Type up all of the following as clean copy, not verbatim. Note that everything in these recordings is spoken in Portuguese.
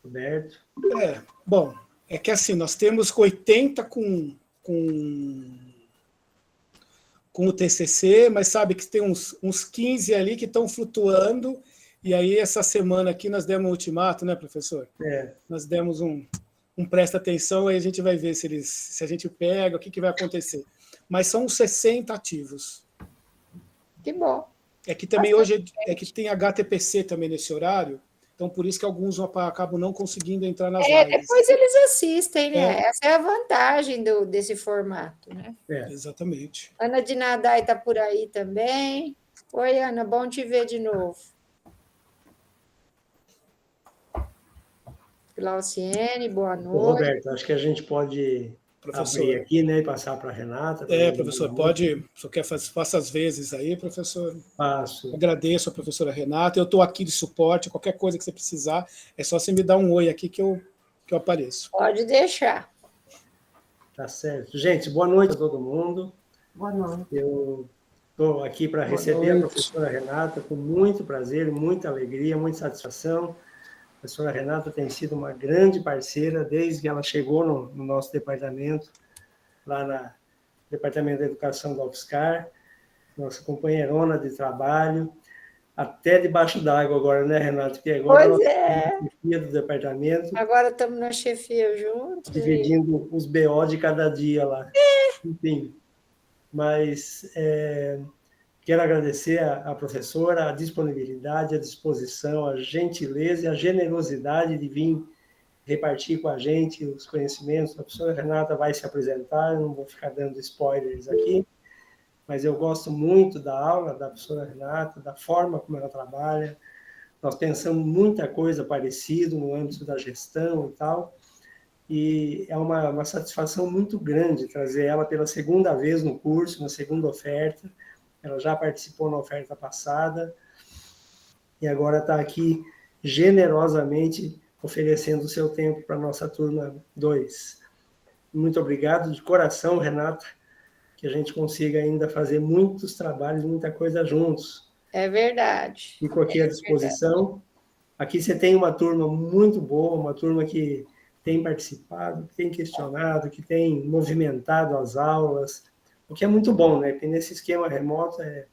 Roberto. Bom, é que assim, nós temos 80 com o TCC, mas sabe que tem uns 15 ali que estão flutuando, e aí essa semana aqui nós demos um ultimato, né, professor? Nós demos um presta atenção, aí a gente vai ver se a gente pega, o que vai acontecer. Mas são 60 ativos. Que bom. É que também hoje que tem HTPC também nesse horário, então por isso que alguns acabam não conseguindo entrar nas lives. Depois eles assistem, né? Essa é a vantagem desse formato, né? Exatamente. Ana de Nadai está por aí também. Oi, Ana, bom te ver de novo. Glauciene, boa noite. Roberto, acho que a gente pode abrir aqui, né, e passar para a Renata. Professor, pode. O senhor quer faça as vezes aí, professor? Faço. Agradeço a professora Renata. Eu estou aqui de suporte, qualquer coisa que você precisar, é só você me dar um oi aqui que eu apareço. Pode deixar. Tá certo. Gente, boa noite a todo mundo. Boa noite. Eu estou aqui para receber a professora Renata com muito prazer, muita alegria, muita satisfação. A professora Renata tem sido uma grande parceira desde que ela chegou no nosso departamento, lá no Departamento da Educação da UFSCar, nossa companheirona de trabalho, até debaixo d'água agora, né, Renata? Porque agora pois é. Chefia do departamento. Agora estamos na chefia juntos. Dividindo os BO de cada dia lá. Enfim, mas quero agradecer à professora a disponibilidade, a disposição, a gentileza e a generosidade de vir repartir com a gente os conhecimentos. A professora Renata vai se apresentar, eu não vou ficar dando spoilers aqui, mas eu gosto muito da aula da professora Renata, da forma como ela trabalha. Nós pensamos muita coisa parecida no âmbito da gestão e tal, e é uma satisfação muito grande trazer ela pela segunda vez no curso, na segunda oferta. Ela já participou na oferta passada e agora está aqui generosamente oferecendo o seu tempo para a nossa turma 2. Muito obrigado de coração, Renata, que a gente consiga ainda fazer muitos trabalhos, muita coisa juntos. É verdade. Fico aqui à disposição. Verdade. Aqui você tem uma turma muito boa, uma turma que tem participado, que tem questionado, que tem movimentado as aulas, o que é muito bom, né? Porque nesse esquema remoto é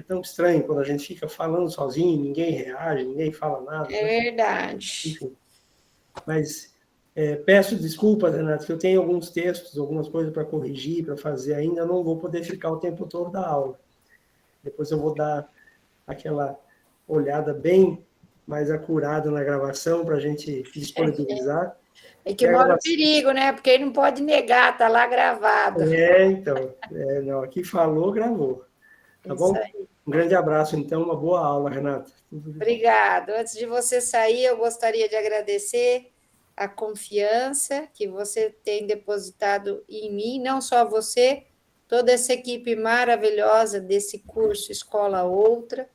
tão estranho quando a gente fica falando sozinho, ninguém reage, ninguém fala nada. É verdade. Enfim. Mas peço desculpas, Renato, que eu tenho alguns textos, algumas coisas para corrigir, para fazer ainda, eu não vou poder ficar o tempo todo da aula. Depois eu vou dar aquela olhada bem mais acurada na gravação para a gente disponibilizar. É que mora o perigo, né? Porque ele não pode negar, está lá gravado. Então. Não, aqui falou, gravou. Tá bom? Um grande abraço, então. Uma boa aula, Renata. Obrigada. Antes de você sair, eu gostaria de agradecer a confiança que você tem depositado em mim, não só você, toda essa equipe maravilhosa desse curso Escola Outra,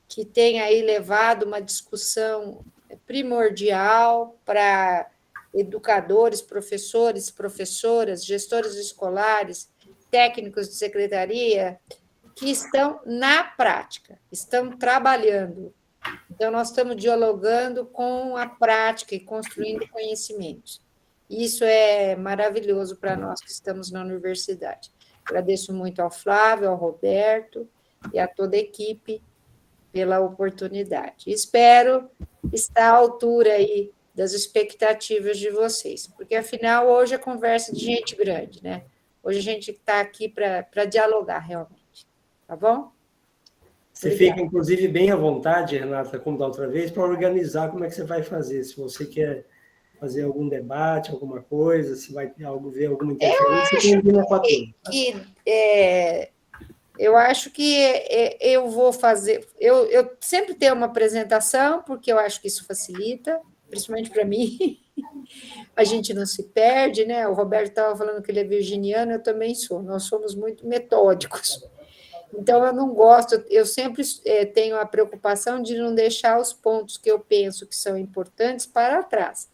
que tem aí levado uma discussão primordial para educadores, professores, professoras, gestores escolares, técnicos de secretaria, que estão na prática, estão trabalhando. Então, nós estamos dialogando com a prática e construindo conhecimentos. Isso é maravilhoso para nós que estamos na universidade. Agradeço muito ao Flávio, ao Roberto e a toda a equipe pela oportunidade. Espero estar à altura aí das expectativas de vocês, porque, afinal, hoje é conversa de gente grande, né? Hoje a gente está aqui para dialogar, realmente. Tá bom? Você Obrigada. Fica, inclusive, bem à vontade, Renata, como da outra vez, para organizar como é que você vai fazer. Se você quer fazer algum debate, alguma coisa, se vai ver alguma interferência, eu acho que eu vou fazer... Eu sempre tenho uma apresentação, porque eu acho que isso facilita, principalmente para mim. A gente não se perde, né? O Roberto estava falando que ele é virginiano, eu também sou. Nós somos muito metódicos. Então, eu não gosto, eu sempre tenho a preocupação de não deixar os pontos que eu penso que são importantes para trás.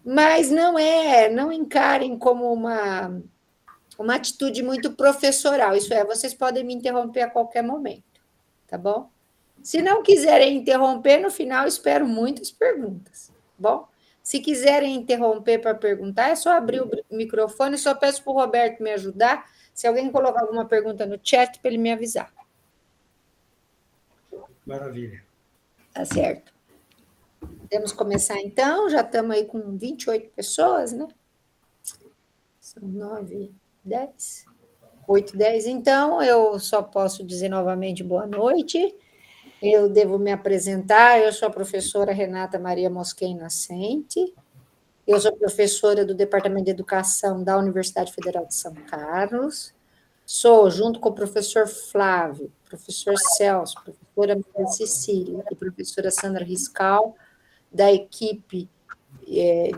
Mas não encarem como uma atitude muito professoral, isso é, vocês podem me interromper a qualquer momento, tá bom? Se não quiserem interromper, no final, espero muitas perguntas, bom? Se quiserem interromper para perguntar, é só abrir o microfone, só peço para o Roberto me ajudar, se alguém colocar alguma pergunta no chat, para ele me avisar. Maravilha. Tá certo. Podemos começar, então, já estamos aí com 28 pessoas, né? São 9, 10, 8, 10. Então, eu só posso dizer novamente boa noite. Eu devo me apresentar, eu sou a professora Renata Maria Mosquen Nascente, eu sou professora do Departamento de Educação da Universidade Federal de São Carlos, sou, junto com o professor Flávio, professor Celso, professora Maria Cecília e professora Sandra Riscal, da equipe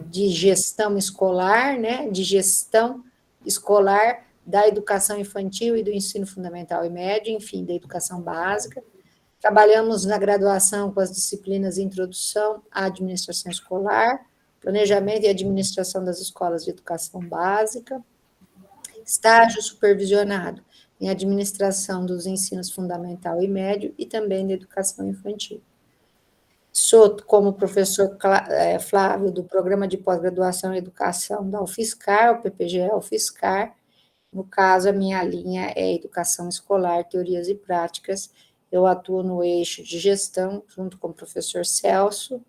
de gestão escolar, né, de gestão escolar da educação infantil e do ensino fundamental e médio, enfim, da educação básica. Trabalhamos na graduação com as disciplinas Introdução à Administração Escolar, Planejamento e Administração das Escolas de Educação Básica, estágio supervisionado em Administração dos Ensinos Fundamental e Médio e também da Educação Infantil. Sou, como professor Flávio, do Programa de Pós-Graduação em Educação da UFSCar, o PPGE UFSCar. No caso, a minha linha é Educação Escolar, Teorias e Práticas. Eu atuo no eixo de gestão, junto com o professor Celso,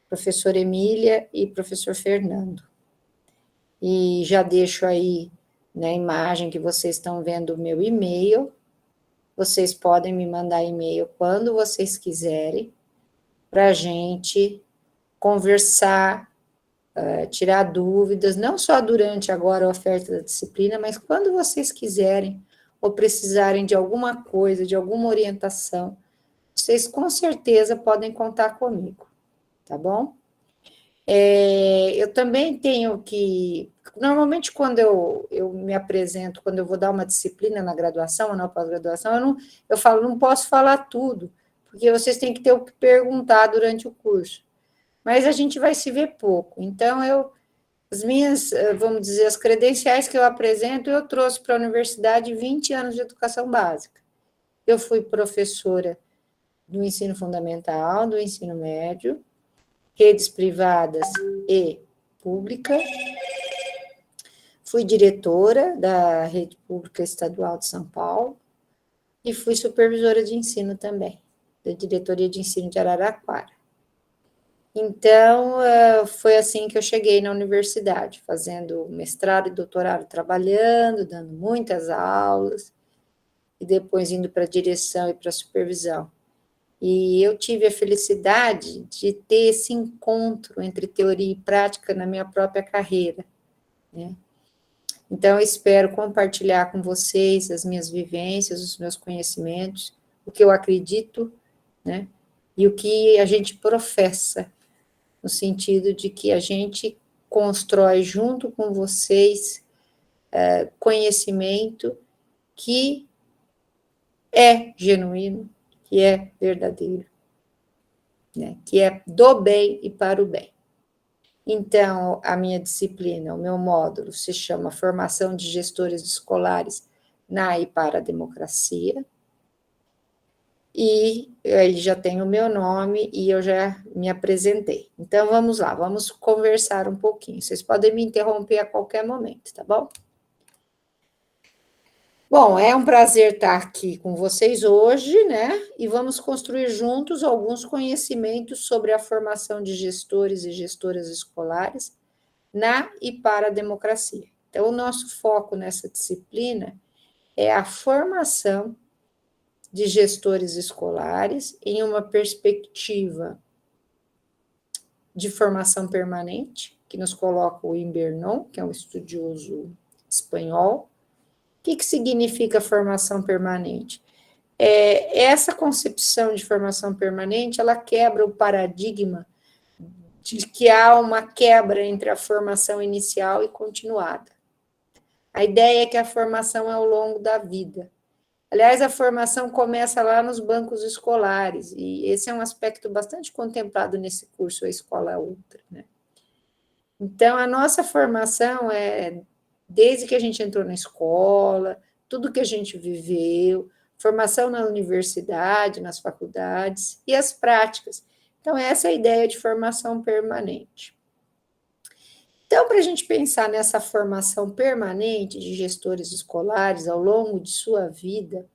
professora Emília e professor Fernando. E já deixo aí na imagem que vocês estão vendo o meu e-mail. Vocês podem me mandar e-mail quando vocês quiserem, para a gente conversar, tirar dúvidas, não só durante agora a oferta da disciplina, mas quando vocês quiserem ou precisarem de alguma coisa, de alguma orientação, vocês com certeza podem contar comigo, tá bom? Eu também tenho que... Normalmente, quando eu me apresento, quando eu vou dar uma disciplina na graduação ou na pós-graduação, eu falo, não posso falar tudo, porque vocês têm que ter o que perguntar durante o curso. Mas a gente vai se ver pouco. Então, as minhas, vamos dizer, as credenciais que eu apresento, eu trouxe para a universidade 20 anos de educação básica. Eu fui professora do ensino fundamental, do ensino médio, redes privadas e pública. Fui diretora da Rede Pública Estadual de São Paulo e fui supervisora de ensino também, da Diretoria de Ensino de Araraquara. Então, foi assim que eu cheguei na universidade, fazendo mestrado e doutorado, trabalhando, dando muitas aulas, e depois indo para a direção e para a supervisão. E eu tive a felicidade de ter esse encontro entre teoria e prática na minha própria carreira, né? Então, eu espero compartilhar com vocês as minhas vivências, os meus conhecimentos, o que eu acredito, né? E o que a gente professa, no sentido de que a gente constrói junto com vocês conhecimento que é genuíno, que é verdadeiro, né? Que é do bem e para o bem. Então, a minha disciplina, o meu módulo, se chama Formação de Gestores Escolares na e para a Democracia, e ele já tem o meu nome e eu já me apresentei. Então, vamos lá, vamos conversar um pouquinho. Vocês podem me interromper a qualquer momento, tá bom? Bom, é um prazer estar aqui com vocês hoje, né? E vamos construir juntos alguns conhecimentos sobre a formação de gestores e gestoras escolares na e para a democracia. Então, o nosso foco nessa disciplina é a formação de gestores escolares em uma perspectiva de formação permanente, que nos coloca o Imbernon, que é um estudioso espanhol. O que significa formação permanente? Essa concepção de formação permanente, ela quebra o paradigma de que há uma quebra entre a formação inicial e continuada. A ideia é que a formação é ao longo da vida. Aliás, a formação começa lá nos bancos escolares, e esse é um aspecto bastante contemplado nesse curso, a Escola Ultra, né? Então, a nossa formação é desde que a gente entrou na escola, tudo que a gente viveu, formação na universidade, nas faculdades, e as práticas. Então, essa é a ideia de formação permanente. Então, para a gente pensar nessa formação permanente de gestores escolares ao longo de sua vida,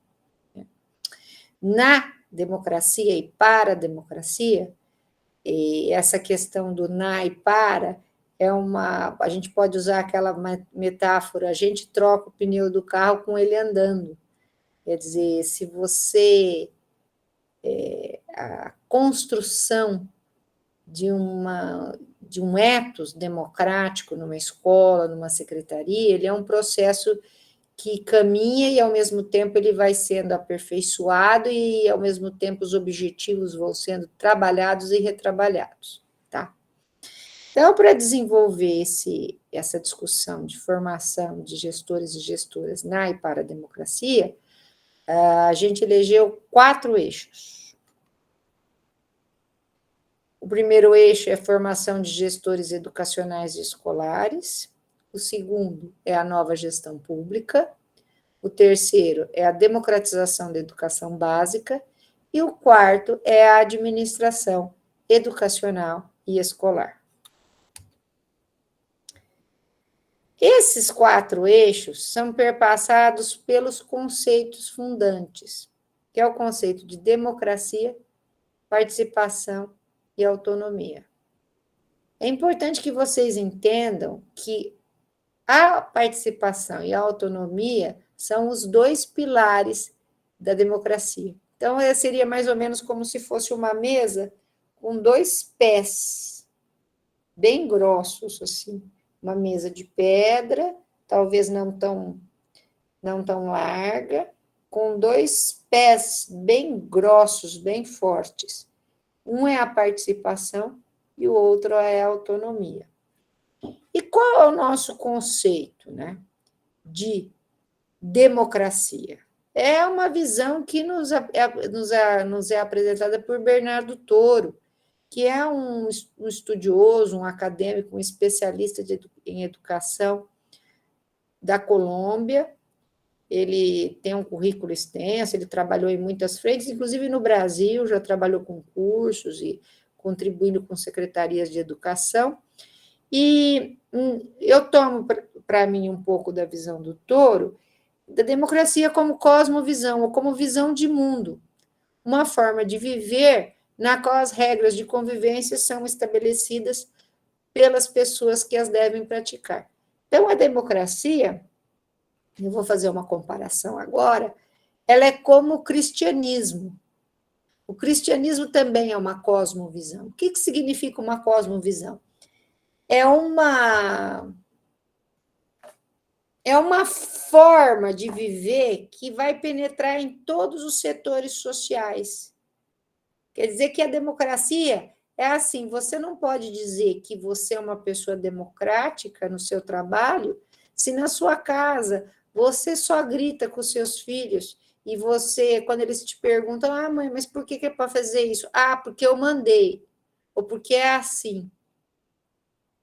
né, na democracia e para a democracia, e essa questão do na e para a gente pode usar aquela metáfora, a gente troca o pneu do carro com ele andando. Quer dizer, se você a construção de um ethos democrático numa escola, numa secretaria, ele é um processo que caminha e, ao mesmo tempo, ele vai sendo aperfeiçoado e, ao mesmo tempo, os objetivos vão sendo trabalhados e retrabalhados, tá? Então, para desenvolver essa discussão de formação de gestores e gestoras na e para a democracia, a gente elegeu 4 eixos. O primeiro eixo é a formação de gestores educacionais e escolares. O segundo é a nova gestão pública. O terceiro é a democratização da educação básica. E o quarto é a administração educacional e escolar. Esses 4 eixos são perpassados pelos conceitos fundantes, que é o conceito de democracia, participação e autonomia. É importante que vocês entendam que a participação e a autonomia são os 2 pilares da democracia. Então, seria mais ou menos como se fosse uma mesa com 2 pés, bem grossos, assim, uma mesa de pedra, talvez não tão larga, com 2 pés bem grossos, bem fortes. Um é a participação e o outro é a autonomia. E qual é o nosso conceito, né, de democracia? É uma visão que nos é apresentada por Bernardo Toro, que é um estudioso, um acadêmico, um especialista em educação da Colômbia. Ele tem um currículo extenso, ele trabalhou em muitas frentes, inclusive no Brasil, já trabalhou com cursos e contribuindo com secretarias de educação. E eu tomo para mim um pouco da visão do Toro, da democracia como cosmovisão, ou como visão de mundo, uma forma de viver na qual as regras de convivência são estabelecidas pelas pessoas que as devem praticar. Então, a democracia, eu vou fazer uma comparação agora, ela é como o cristianismo. O cristianismo também é uma cosmovisão. O que significa uma cosmovisão? É uma forma de viver que vai penetrar em todos os setores sociais. Quer dizer que a democracia é assim, você não pode dizer que você é uma pessoa democrática no seu trabalho se na sua casa você só grita com os seus filhos e você, quando eles te perguntam, mãe, mas por que é para fazer isso? Porque eu mandei, ou porque é assim,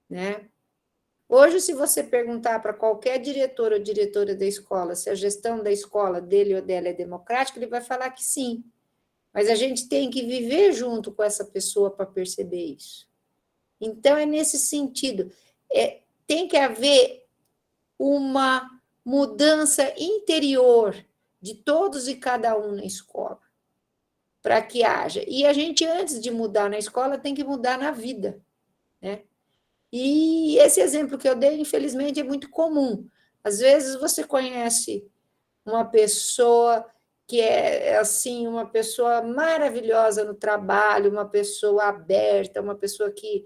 né? Hoje, se você perguntar para qualquer diretor ou diretora da escola se a gestão da escola dele ou dela é democrática, ele vai falar que sim. Mas a gente tem que viver junto com essa pessoa para perceber isso. Então, é nesse sentido. Tem que haver uma mudança interior de todos e cada um na escola, para que haja. E a gente, antes de mudar na escola, tem que mudar na vida, né? E esse exemplo que eu dei, infelizmente, é muito comum. Às vezes você conhece uma pessoa que é assim, uma pessoa maravilhosa no trabalho, uma pessoa aberta, uma pessoa que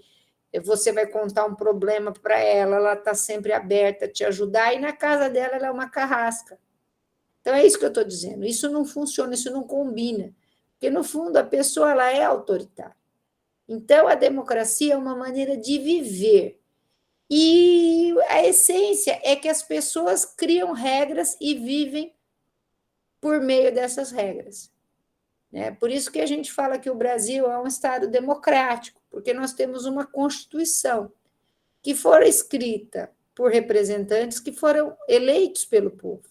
você vai contar um problema para ela está sempre aberta a te ajudar, e na casa dela ela é uma carrasca. Então, é isso que eu estou dizendo. Isso não funciona, isso não combina. Porque, no fundo, a pessoa ela é autoritária. Então, a democracia é uma maneira de viver. E a essência é que as pessoas criam regras e vivem por meio dessas regras. Por isso que a gente fala que o Brasil é um Estado democrático, porque nós temos uma Constituição que foi escrita por representantes que foram eleitos pelo povo.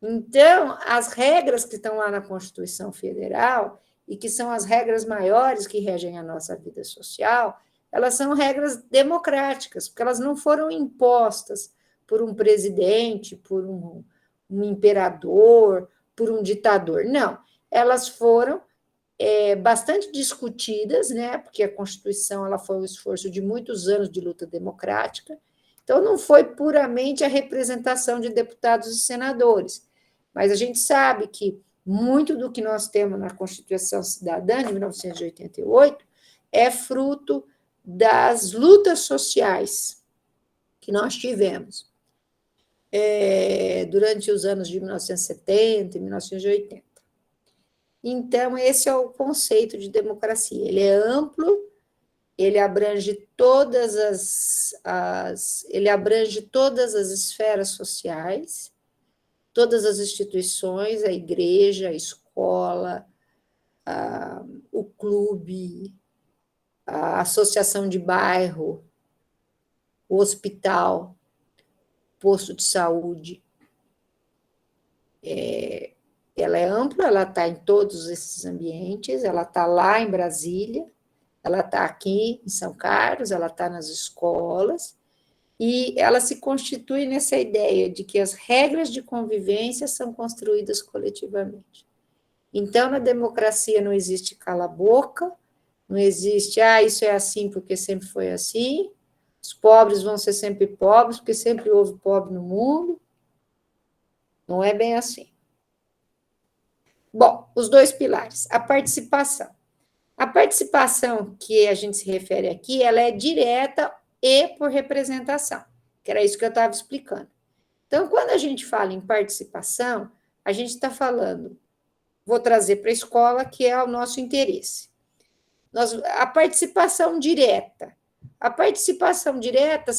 Então, as regras que estão lá na Constituição Federal, e que são as regras maiores que regem a nossa vida social, elas são regras democráticas, porque elas não foram impostas por um presidente, por um imperador, por um ditador. Não, elas foram bastante discutidas, né? Porque a Constituição ela foi um esforço de muitos anos de luta democrática, então não foi puramente a representação de deputados e senadores, mas a gente sabe que muito do que nós temos na Constituição Cidadã de 1988 é fruto das lutas sociais que nós tivemos durante os anos de 1970 e 1980. Então, esse é o conceito de democracia. Ele é amplo, ele abrange todas as esferas sociais, todas as instituições, a igreja, a escola, o clube, a associação de bairro, o hospital, posto de saúde. Ela é ampla, ela está em todos esses ambientes, ela está lá em Brasília, ela está aqui em São Carlos, ela está nas escolas, e ela se constitui nessa ideia de que as regras de convivência são construídas coletivamente. Então, na democracia não existe cala-boca, não existe, isso é assim porque sempre foi assim, os pobres vão ser sempre pobres, porque sempre houve pobre no mundo. Não é bem assim. Bom, os dois pilares. A participação. A participação que a gente se refere aqui, ela é direta e por representação, que era isso que eu estava explicando. Então, quando a gente fala em participação, a gente está falando, vou trazer para a escola, que é o nosso interesse. A participação direta. A participação direta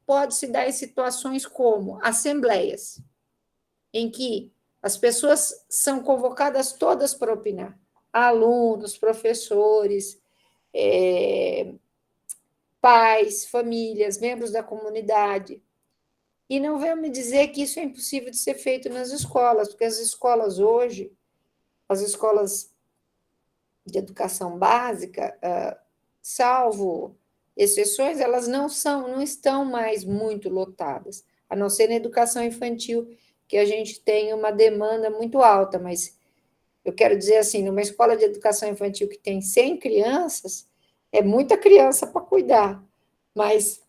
pode se dar em situações como assembleias, em que as pessoas são convocadas todas para opinar. Alunos, professores, pais, famílias, membros da comunidade. E não venham me dizer que isso é impossível de ser feito nas escolas, porque as escolas hoje, as escolas de educação básica, salvo exceções, elas não estão mais muito lotadas, a não ser na educação infantil, que a gente tem uma demanda muito alta, mas eu quero dizer assim, numa escola de educação infantil que tem 100 crianças, é muita criança para cuidar, mas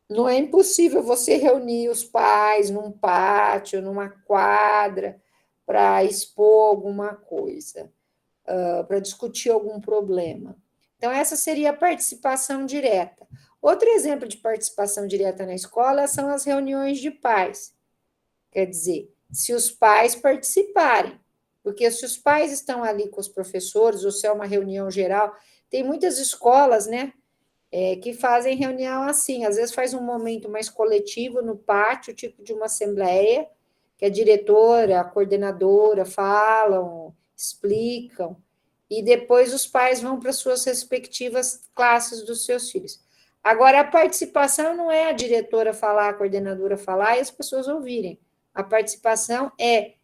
não é impossível você reunir os pais num pátio, numa quadra, para expor alguma coisa, para discutir algum problema. Então, essa seria a participação direta. Outro exemplo de participação direta na escola são as reuniões de pais. Quer dizer, se os pais participarem, porque se os pais estão ali com os professores, ou se é uma reunião geral, tem muitas escolas, né, que fazem reunião assim, às vezes faz um momento mais coletivo no pátio, tipo de uma assembleia, que a diretora, a coordenadora falam, explicam, e depois os pais vão para suas respectivas classes dos seus filhos. Agora, a participação não é a diretora falar, a coordenadora falar e as pessoas ouvirem. A participação é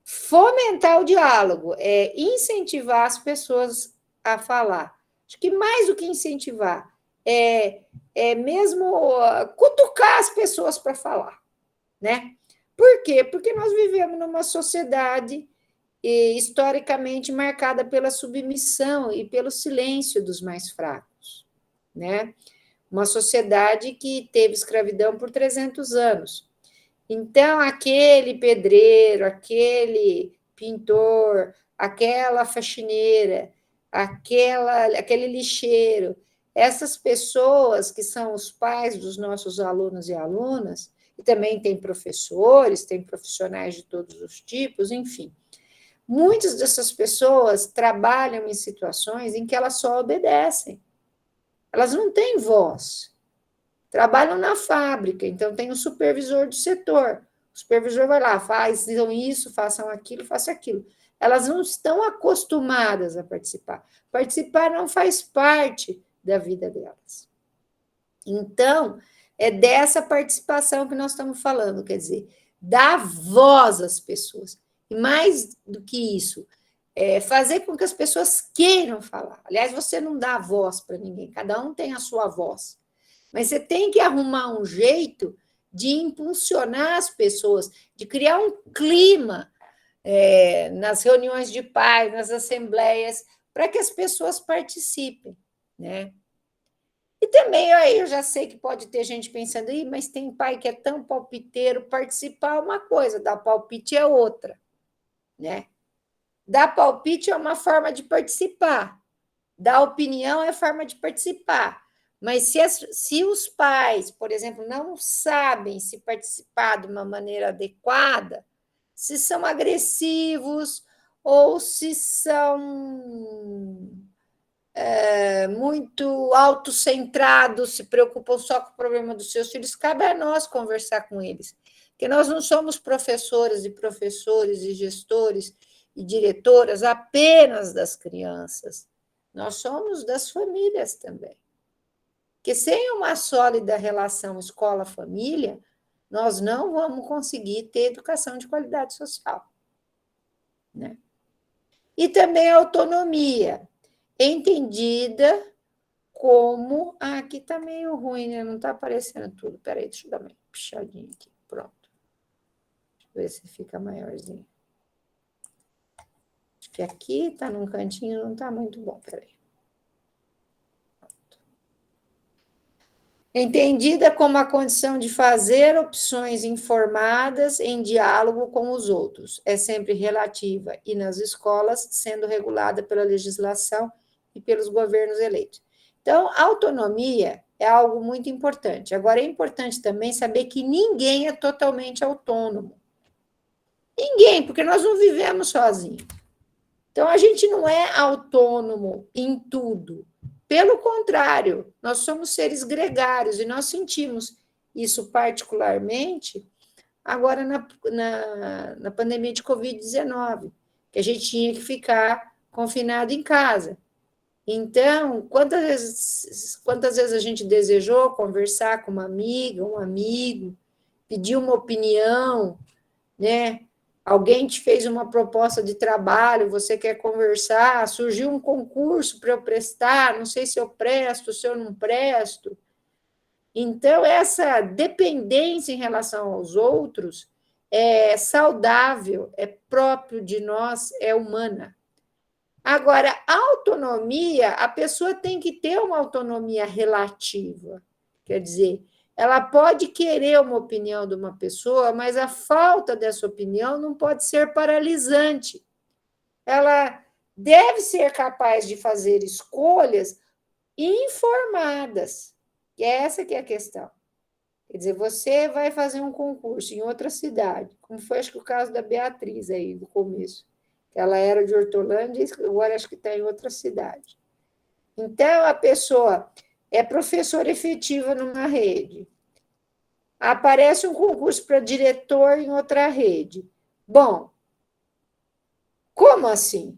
fomentar o diálogo, é incentivar as pessoas a falar. Acho que mais do que incentivar, é mesmo cutucar as pessoas para falar, né? Por quê? Porque nós vivemos numa sociedade historicamente marcada pela submissão e pelo silêncio dos mais fracos, né? Uma sociedade que teve escravidão por 300 anos. Então, aquele pedreiro, aquele pintor, aquela faxineira, aquele lixeiro, essas pessoas que são os pais dos nossos alunos e alunas, e também tem professores, tem profissionais de todos os tipos, enfim. Muitas dessas pessoas trabalham em situações em que elas só obedecem. Elas não têm voz. Trabalham na fábrica, então tem o supervisor do setor. O supervisor vai lá, façam isso, façam aquilo, façam aquilo. Elas não estão acostumadas a participar. Participar não faz parte da vida delas. Então, é dessa participação que nós estamos falando, quer dizer, dar voz às pessoas. E mais do que isso, fazer com que as pessoas queiram falar. Aliás, você não dá voz para ninguém, cada um tem a sua voz. Mas você tem que arrumar um jeito de impulsionar as pessoas, de criar um clima nas reuniões de pais, nas assembleias, para que as pessoas participem, né? E também, aí eu já sei que pode ter gente pensando, mas tem pai que é tão palpiteiro, participar é uma coisa, dar palpite é outra, né? Dar palpite é uma forma de participar, dar opinião é forma de participar. Mas se os pais, por exemplo, não sabem se participar de uma maneira adequada, se são agressivos ou se são muito autocentrados, se preocupam só com o problema dos seus filhos, cabe a nós conversar com eles. Porque nós não somos professoras e professores e gestores e diretoras apenas das crianças, nós somos das famílias também. Porque sem uma sólida relação escola-família, nós não vamos conseguir ter educação de qualidade social, né? E também a autonomia, entendida como... aqui está meio ruim, né? Não está aparecendo tudo. Espera aí, deixa eu dar uma pichadinha aqui. Pronto. Deixa eu ver se fica maiorzinho. Acho que aqui está num cantinho, não está muito bom. Espera aí. Entendida como a condição de fazer opções informadas em diálogo com os outros. É sempre relativa e nas escolas, sendo regulada pela legislação e pelos governos eleitos. Então, a autonomia é algo muito importante. Agora, é importante também saber que ninguém é totalmente autônomo. Ninguém, porque nós não vivemos sozinhos. Então, a gente não é autônomo em tudo. Pelo contrário, nós somos seres gregários e nós sentimos isso particularmente agora na pandemia de Covid-19, que a gente tinha que ficar confinado em casa. Então, quantas vezes a gente desejou conversar com uma amiga, um amigo, pedir uma opinião, né? Alguém te fez uma proposta de trabalho, você quer conversar, surgiu um concurso para eu prestar, não sei se eu presto, se eu não presto. Então, essa dependência em relação aos outros é saudável, é próprio de nós, é humana. Agora, a autonomia, a pessoa tem que ter uma autonomia relativa, quer dizer, ela pode querer uma opinião de uma pessoa, mas a falta dessa opinião não pode ser paralisante. Ela deve ser capaz de fazer escolhas informadas, e é essa que é a questão. Quer dizer, você vai fazer um concurso em outra cidade, como foi, acho que o caso da Beatriz aí, do começo. Ela era de Hortolândia e agora acho que está em outra cidade. Então, a pessoa é professora efetiva numa rede. Aparece um concurso para diretor em outra rede. Bom, como assim?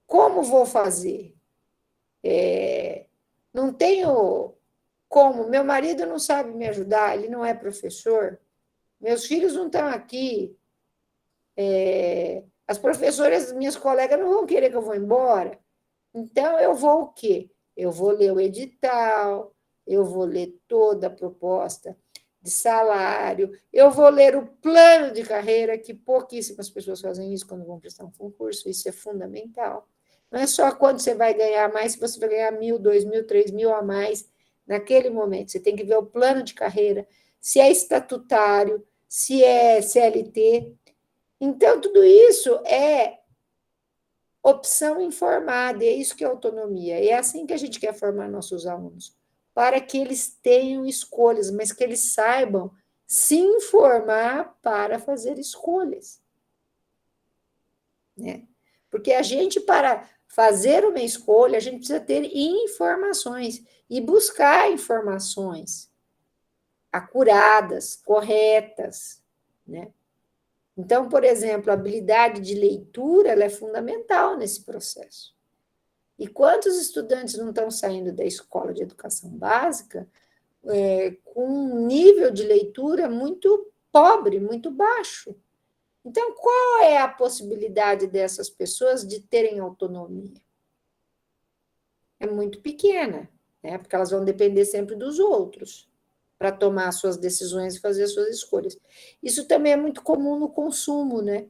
Como vou fazer? Não tenho como. Meu marido não sabe me ajudar, ele não é professor. Meus filhos não estão aqui. As professoras, minhas colegas, não vão querer que eu vou embora. Então, eu vou o quê? Eu vou ler o edital, eu vou ler toda a proposta de salário, eu vou ler o plano de carreira, que pouquíssimas pessoas fazem isso quando vão prestar um concurso, isso é fundamental. Não é só quando você vai ganhar mais, se você vai ganhar 1.000, 2.000, 3.000 a mais naquele momento. Você tem que ver o plano de carreira, se é estatutário, se é CLT. Então, tudo isso é opção informada, e é isso que é autonomia. E é assim que a gente quer formar nossos alunos, para que eles tenham escolhas, mas que eles saibam se informar para fazer escolhas. Né? Porque a gente, para fazer uma escolha, a gente precisa ter informações e buscar informações acuradas, corretas, né? Então, por exemplo, a habilidade de leitura ela é fundamental nesse processo. E quantos estudantes não estão saindo da escola de educação básica com um nível de leitura muito pobre, muito baixo? Então, qual é a possibilidade dessas pessoas de terem autonomia? É muito pequena, né? Porque elas vão depender sempre dos outros para tomar suas decisões e fazer suas escolhas. Isso também é muito comum no consumo, né?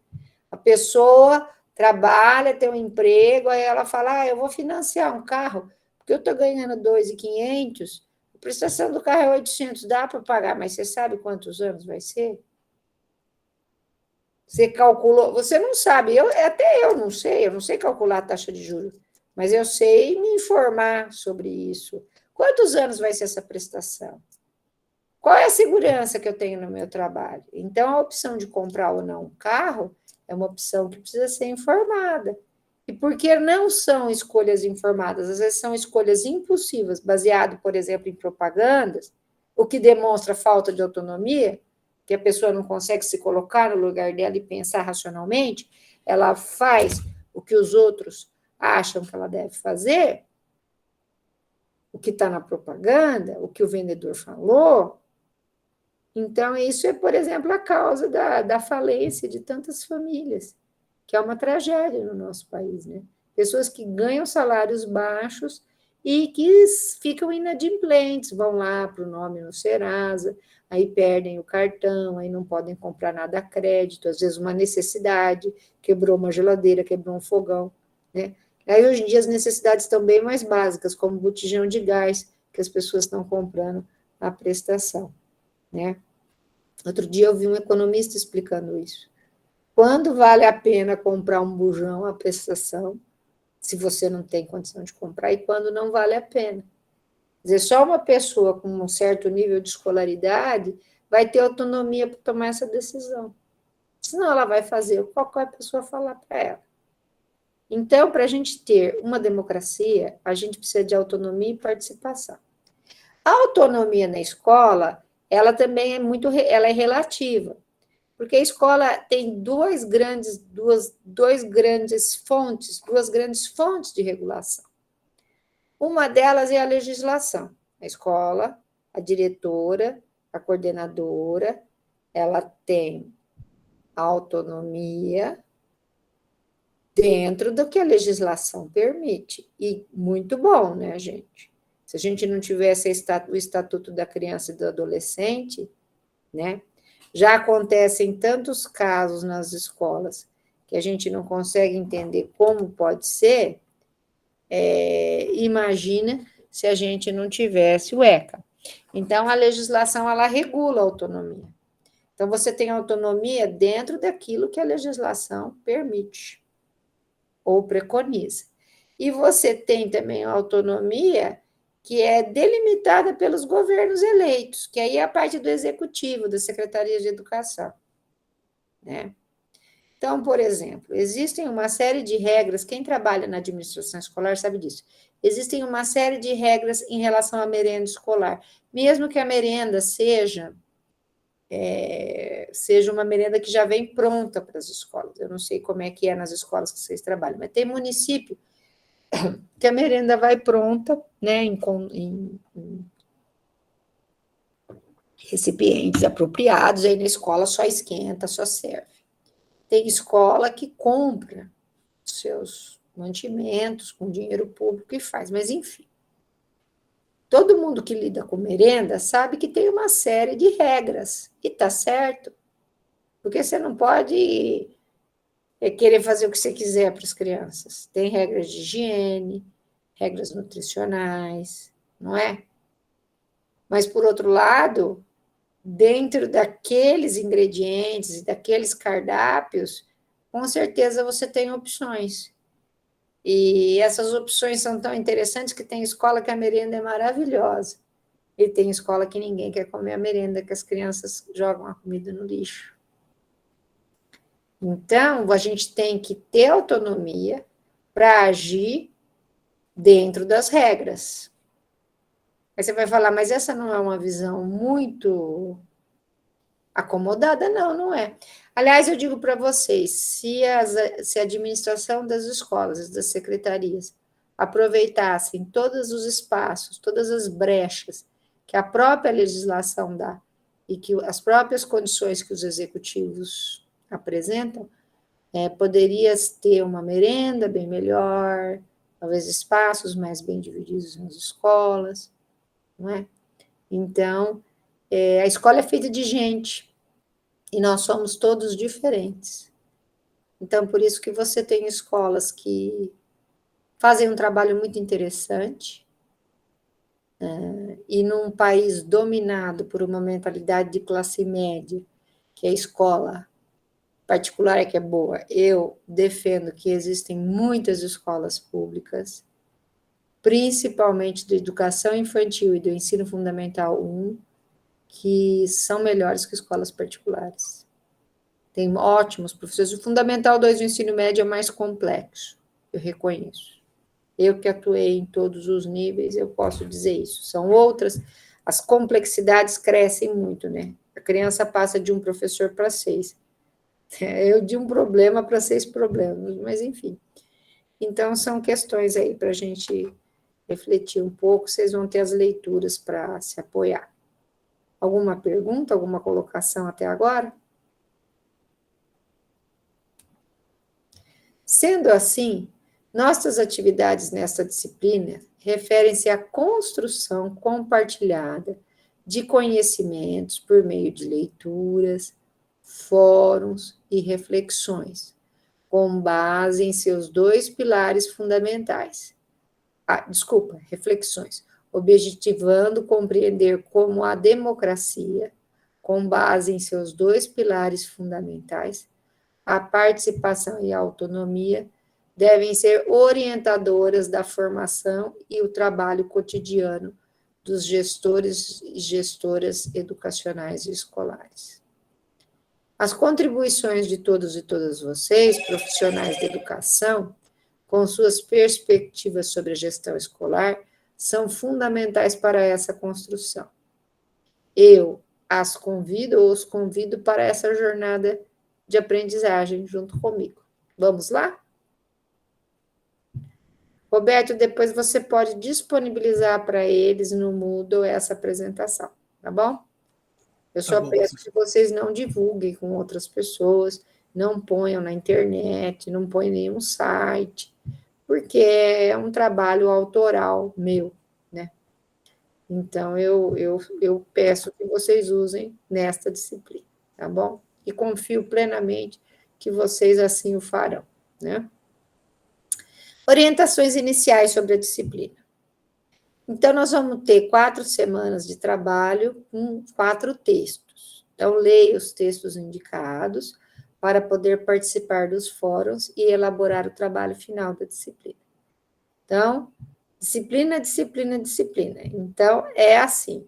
A pessoa trabalha, tem um emprego, aí ela fala, eu vou financiar um carro, porque eu estou ganhando 2.500, a prestação do carro é 800, dá para pagar, mas você sabe quantos anos vai ser? Você calculou, você não sabe, até eu não sei calcular a taxa de juros, mas eu sei me informar sobre isso. Quantos anos vai ser essa prestação? Qual é a segurança que eu tenho no meu trabalho? Então, a opção de comprar ou não um carro é uma opção que precisa ser informada. E por que não são escolhas informadas? Às vezes são escolhas impulsivas, baseado, por exemplo, em propagandas, o que demonstra falta de autonomia, que a pessoa não consegue se colocar no lugar dela e pensar racionalmente, ela faz o que os outros acham que ela deve fazer, o que está na propaganda, o que o vendedor falou. Então, isso é, por exemplo, a causa da falência de tantas famílias, que é uma tragédia no nosso país, né? Pessoas que ganham salários baixos e que ficam inadimplentes, vão lá para o nome no Serasa, aí perdem o cartão, aí não podem comprar nada a crédito, às vezes uma necessidade, quebrou uma geladeira, quebrou um fogão, né? Aí, hoje em dia, as necessidades estão bem mais básicas, como botijão de gás, que as pessoas estão comprando a prestação, né? Outro dia eu vi um economista explicando isso. Quando vale a pena comprar um bujão à prestação, se você não tem condição de comprar, e quando não vale a pena. Quer dizer, só uma pessoa com um certo nível de escolaridade vai ter autonomia para tomar essa decisão. Senão ela vai fazer o que qualquer pessoa falar para ela. Então, para a gente ter uma democracia, a gente precisa de autonomia e participação. A autonomia na escola, ela também ela é relativa, porque a escola tem duas grandes fontes de regulação. Uma delas é a legislação. A escola, a diretora, a coordenadora, ela tem autonomia dentro do que a legislação permite. E muito bom, né, gente? Se a gente não tivesse o Estatuto da Criança e do Adolescente, né? Já acontecem tantos casos nas escolas que a gente não consegue entender como pode ser. Imagina se a gente não tivesse o ECA. Então, a legislação, ela regula a autonomia. Então, você tem autonomia dentro daquilo que a legislação permite ou preconiza. E você tem também a autonomia que é delimitada pelos governos eleitos, que aí é a parte do executivo, da Secretaria de Educação, né? Então, por exemplo, existem uma série de regras, quem trabalha na administração escolar sabe disso, existem uma série de regras em relação à merenda escolar, mesmo que a merenda seja uma merenda que já vem pronta para as escolas. Eu não sei como é que é nas escolas que vocês trabalham, mas tem município que a merenda vai pronta, né, em recipientes apropriados, aí na escola só esquenta, só serve. Tem escola que compra seus mantimentos com dinheiro público e faz, mas enfim. Todo mundo que lida com merenda sabe que tem uma série de regras, e tá certo, porque você não pode querer fazer o que você quiser para as crianças. Tem regras de higiene, regras nutricionais, não é? Mas, por outro lado, dentro daqueles ingredientes e daqueles cardápios, com certeza você tem opções. E essas opções são tão interessantes que tem escola que a merenda é maravilhosa. E tem escola que ninguém quer comer a merenda, que as crianças jogam a comida no lixo. Então, a gente tem que ter autonomia para agir dentro das regras. Aí você vai falar, mas essa não é uma visão muito acomodada? Não, não é. Aliás, eu digo para vocês, se a administração das escolas, das secretarias, aproveitassem todos os espaços, todas as brechas que a própria legislação dá e que as próprias condições que os executivos apresentam, poderia ter uma merenda bem melhor, talvez espaços mais bem divididos nas escolas, não é? Então, a escola é feita de gente, e nós somos todos diferentes. Então, por isso que você tem escolas que fazem um trabalho muito interessante, e num país dominado por uma mentalidade de classe média, que a escola particular é que é boa, eu defendo que existem muitas escolas públicas, principalmente da educação infantil e do ensino fundamental 1, que são melhores que escolas particulares. Tem ótimos professores. O Fundamental 2 do ensino médio é mais complexo, eu reconheço. Eu que atuei em todos os níveis, eu posso dizer isso. São outras, as complexidades crescem muito, né? A criança passa de um professor para 6. Eu de um problema para 6 problemas, mas enfim. Então, são questões aí para a gente refletir um pouco, vocês vão ter as leituras para se apoiar. Alguma pergunta, alguma colocação até agora? Sendo assim, nossas atividades nesta disciplina referem-se à construção compartilhada de conhecimentos por meio de leituras, fóruns e reflexões, com base em seus 2 pilares fundamentais. Reflexões. Objetivando compreender como a democracia, com base em seus 2 pilares fundamentais, a participação e a autonomia, devem ser orientadoras da formação e o trabalho cotidiano dos gestores e gestoras educacionais e escolares. As contribuições de todos e todas vocês, profissionais da educação, com suas perspectivas sobre a gestão escolar, são fundamentais para essa construção. Eu as convido ou os convido para essa jornada de aprendizagem junto comigo. Vamos lá? Roberto, depois você pode disponibilizar para eles no Moodle essa apresentação, tá bom? Eu só peço que vocês não divulguem com outras pessoas, não ponham na internet, não ponham em nenhum site, porque é um trabalho autoral meu, né? Então, eu peço que vocês usem nesta disciplina, tá bom? E confio plenamente que vocês assim o farão, né? Orientações iniciais sobre a disciplina. Então, nós vamos ter 4 semanas de trabalho com 4 textos. Então, leia os textos indicados para poder participar dos fóruns e elaborar o trabalho final da disciplina. Então, disciplina, disciplina, disciplina. Então, é assim,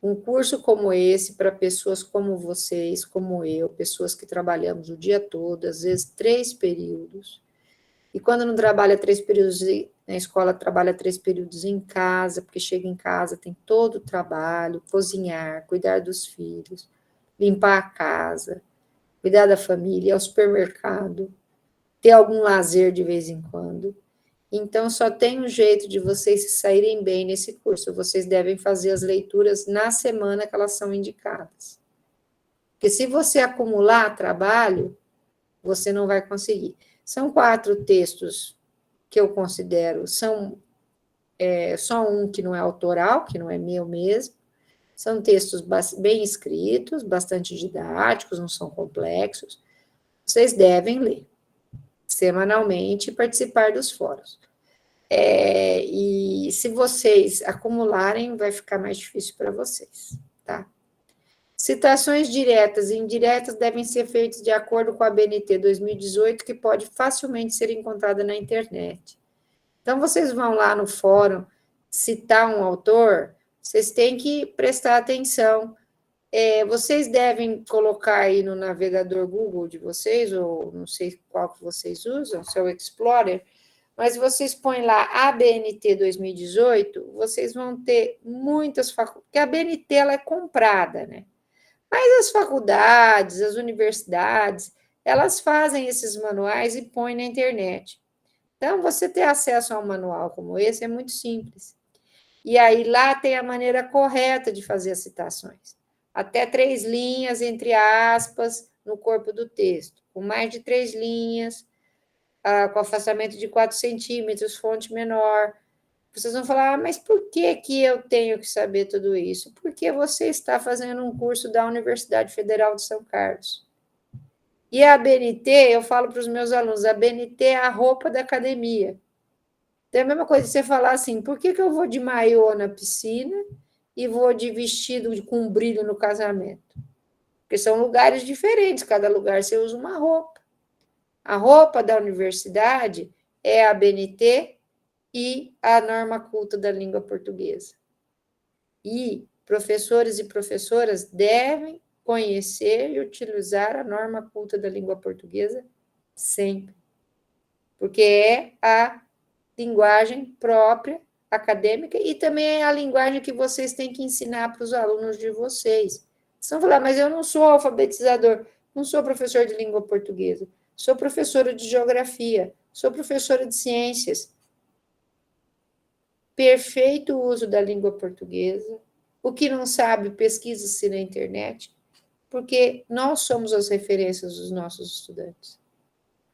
um curso como esse, para pessoas como vocês, como eu, pessoas que trabalhamos o dia todo, às vezes 3 períodos, e quando não trabalha 3 períodos na escola, trabalha 3 períodos em casa, porque chega em casa, tem todo o trabalho, cozinhar, cuidar dos filhos, limpar a casa, cuidar da família, ir ao supermercado, ter algum lazer de vez em quando. Então, só tem um jeito de vocês se saírem bem nesse curso. Vocês devem fazer as leituras na semana que elas são indicadas. Porque se você acumular trabalho, você não vai conseguir. São 4 textos que eu considero, só um que não é autoral, que não é meu mesmo. São textos bem escritos, bastante didáticos, não são complexos. Vocês devem ler semanalmente e participar dos fóruns. E se vocês acumularem, vai ficar mais difícil para vocês, tá? Citações diretas e indiretas devem ser feitas de acordo com a BNT 2018, que pode facilmente ser encontrada na internet. Então, vocês vão lá no fórum citar um autor, vocês têm que prestar atenção. Vocês devem colocar aí no navegador Google de vocês, ou não sei qual que vocês usam, seu Explorer, mas vocês põem lá a BNT 2018, vocês vão ter muitas faculdades, porque a BNT ela é comprada, né? Mas as faculdades, as universidades, elas fazem esses manuais e põem na internet. Então, você ter acesso a um manual como esse é muito simples. E aí lá tem a maneira correta de fazer as citações. Até 3 linhas, entre aspas, no corpo do texto, com mais de 3 linhas, com afastamento de 4 centímetros, fonte menor. Vocês vão falar, mas por que eu tenho que saber tudo isso? Porque você está fazendo um curso da Universidade Federal de São Carlos. E a ABNT, eu falo para os meus alunos, a ABNT é a roupa da academia. Então, é a mesma coisa você falar assim, por que eu vou de maiô na piscina e vou de vestido com brilho no casamento? Porque são lugares diferentes, cada lugar você usa uma roupa. A roupa da universidade é a ABNT e a norma culta da língua portuguesa. E professores e professoras devem conhecer e utilizar a norma culta da língua portuguesa sempre, porque é a linguagem própria acadêmica e também é a linguagem que vocês têm que ensinar para os alunos de vocês. Vocês vão falar, mas eu não sou alfabetizador, não sou professor de língua portuguesa, sou professora de geografia, sou professora de ciências. Perfeito uso da língua portuguesa. O que não sabe, pesquisa-se na internet, porque nós somos as referências dos nossos estudantes.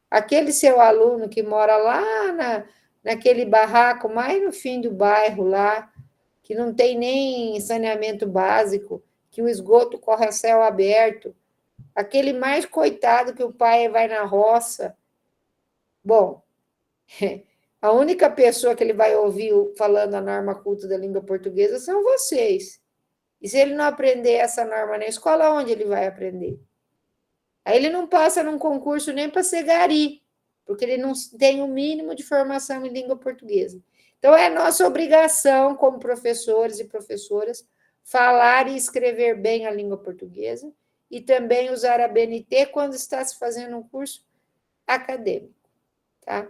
Aquele seu aluno que mora lá naquele barraco, mais no fim do bairro lá, que não tem nem saneamento básico, que o esgoto corre a céu aberto, aquele mais coitado que o pai vai na roça. Bom, a única pessoa que ele vai ouvir falando a norma culta da língua portuguesa são vocês. E se ele não aprender essa norma na escola, onde ele vai aprender? Aí ele não passa num concurso nem para ser gari, porque ele não tem o mínimo de formação em língua portuguesa. Então, é nossa obrigação, como professores e professoras, falar e escrever bem a língua portuguesa e também usar a BNT quando está se fazendo um curso acadêmico. Tá?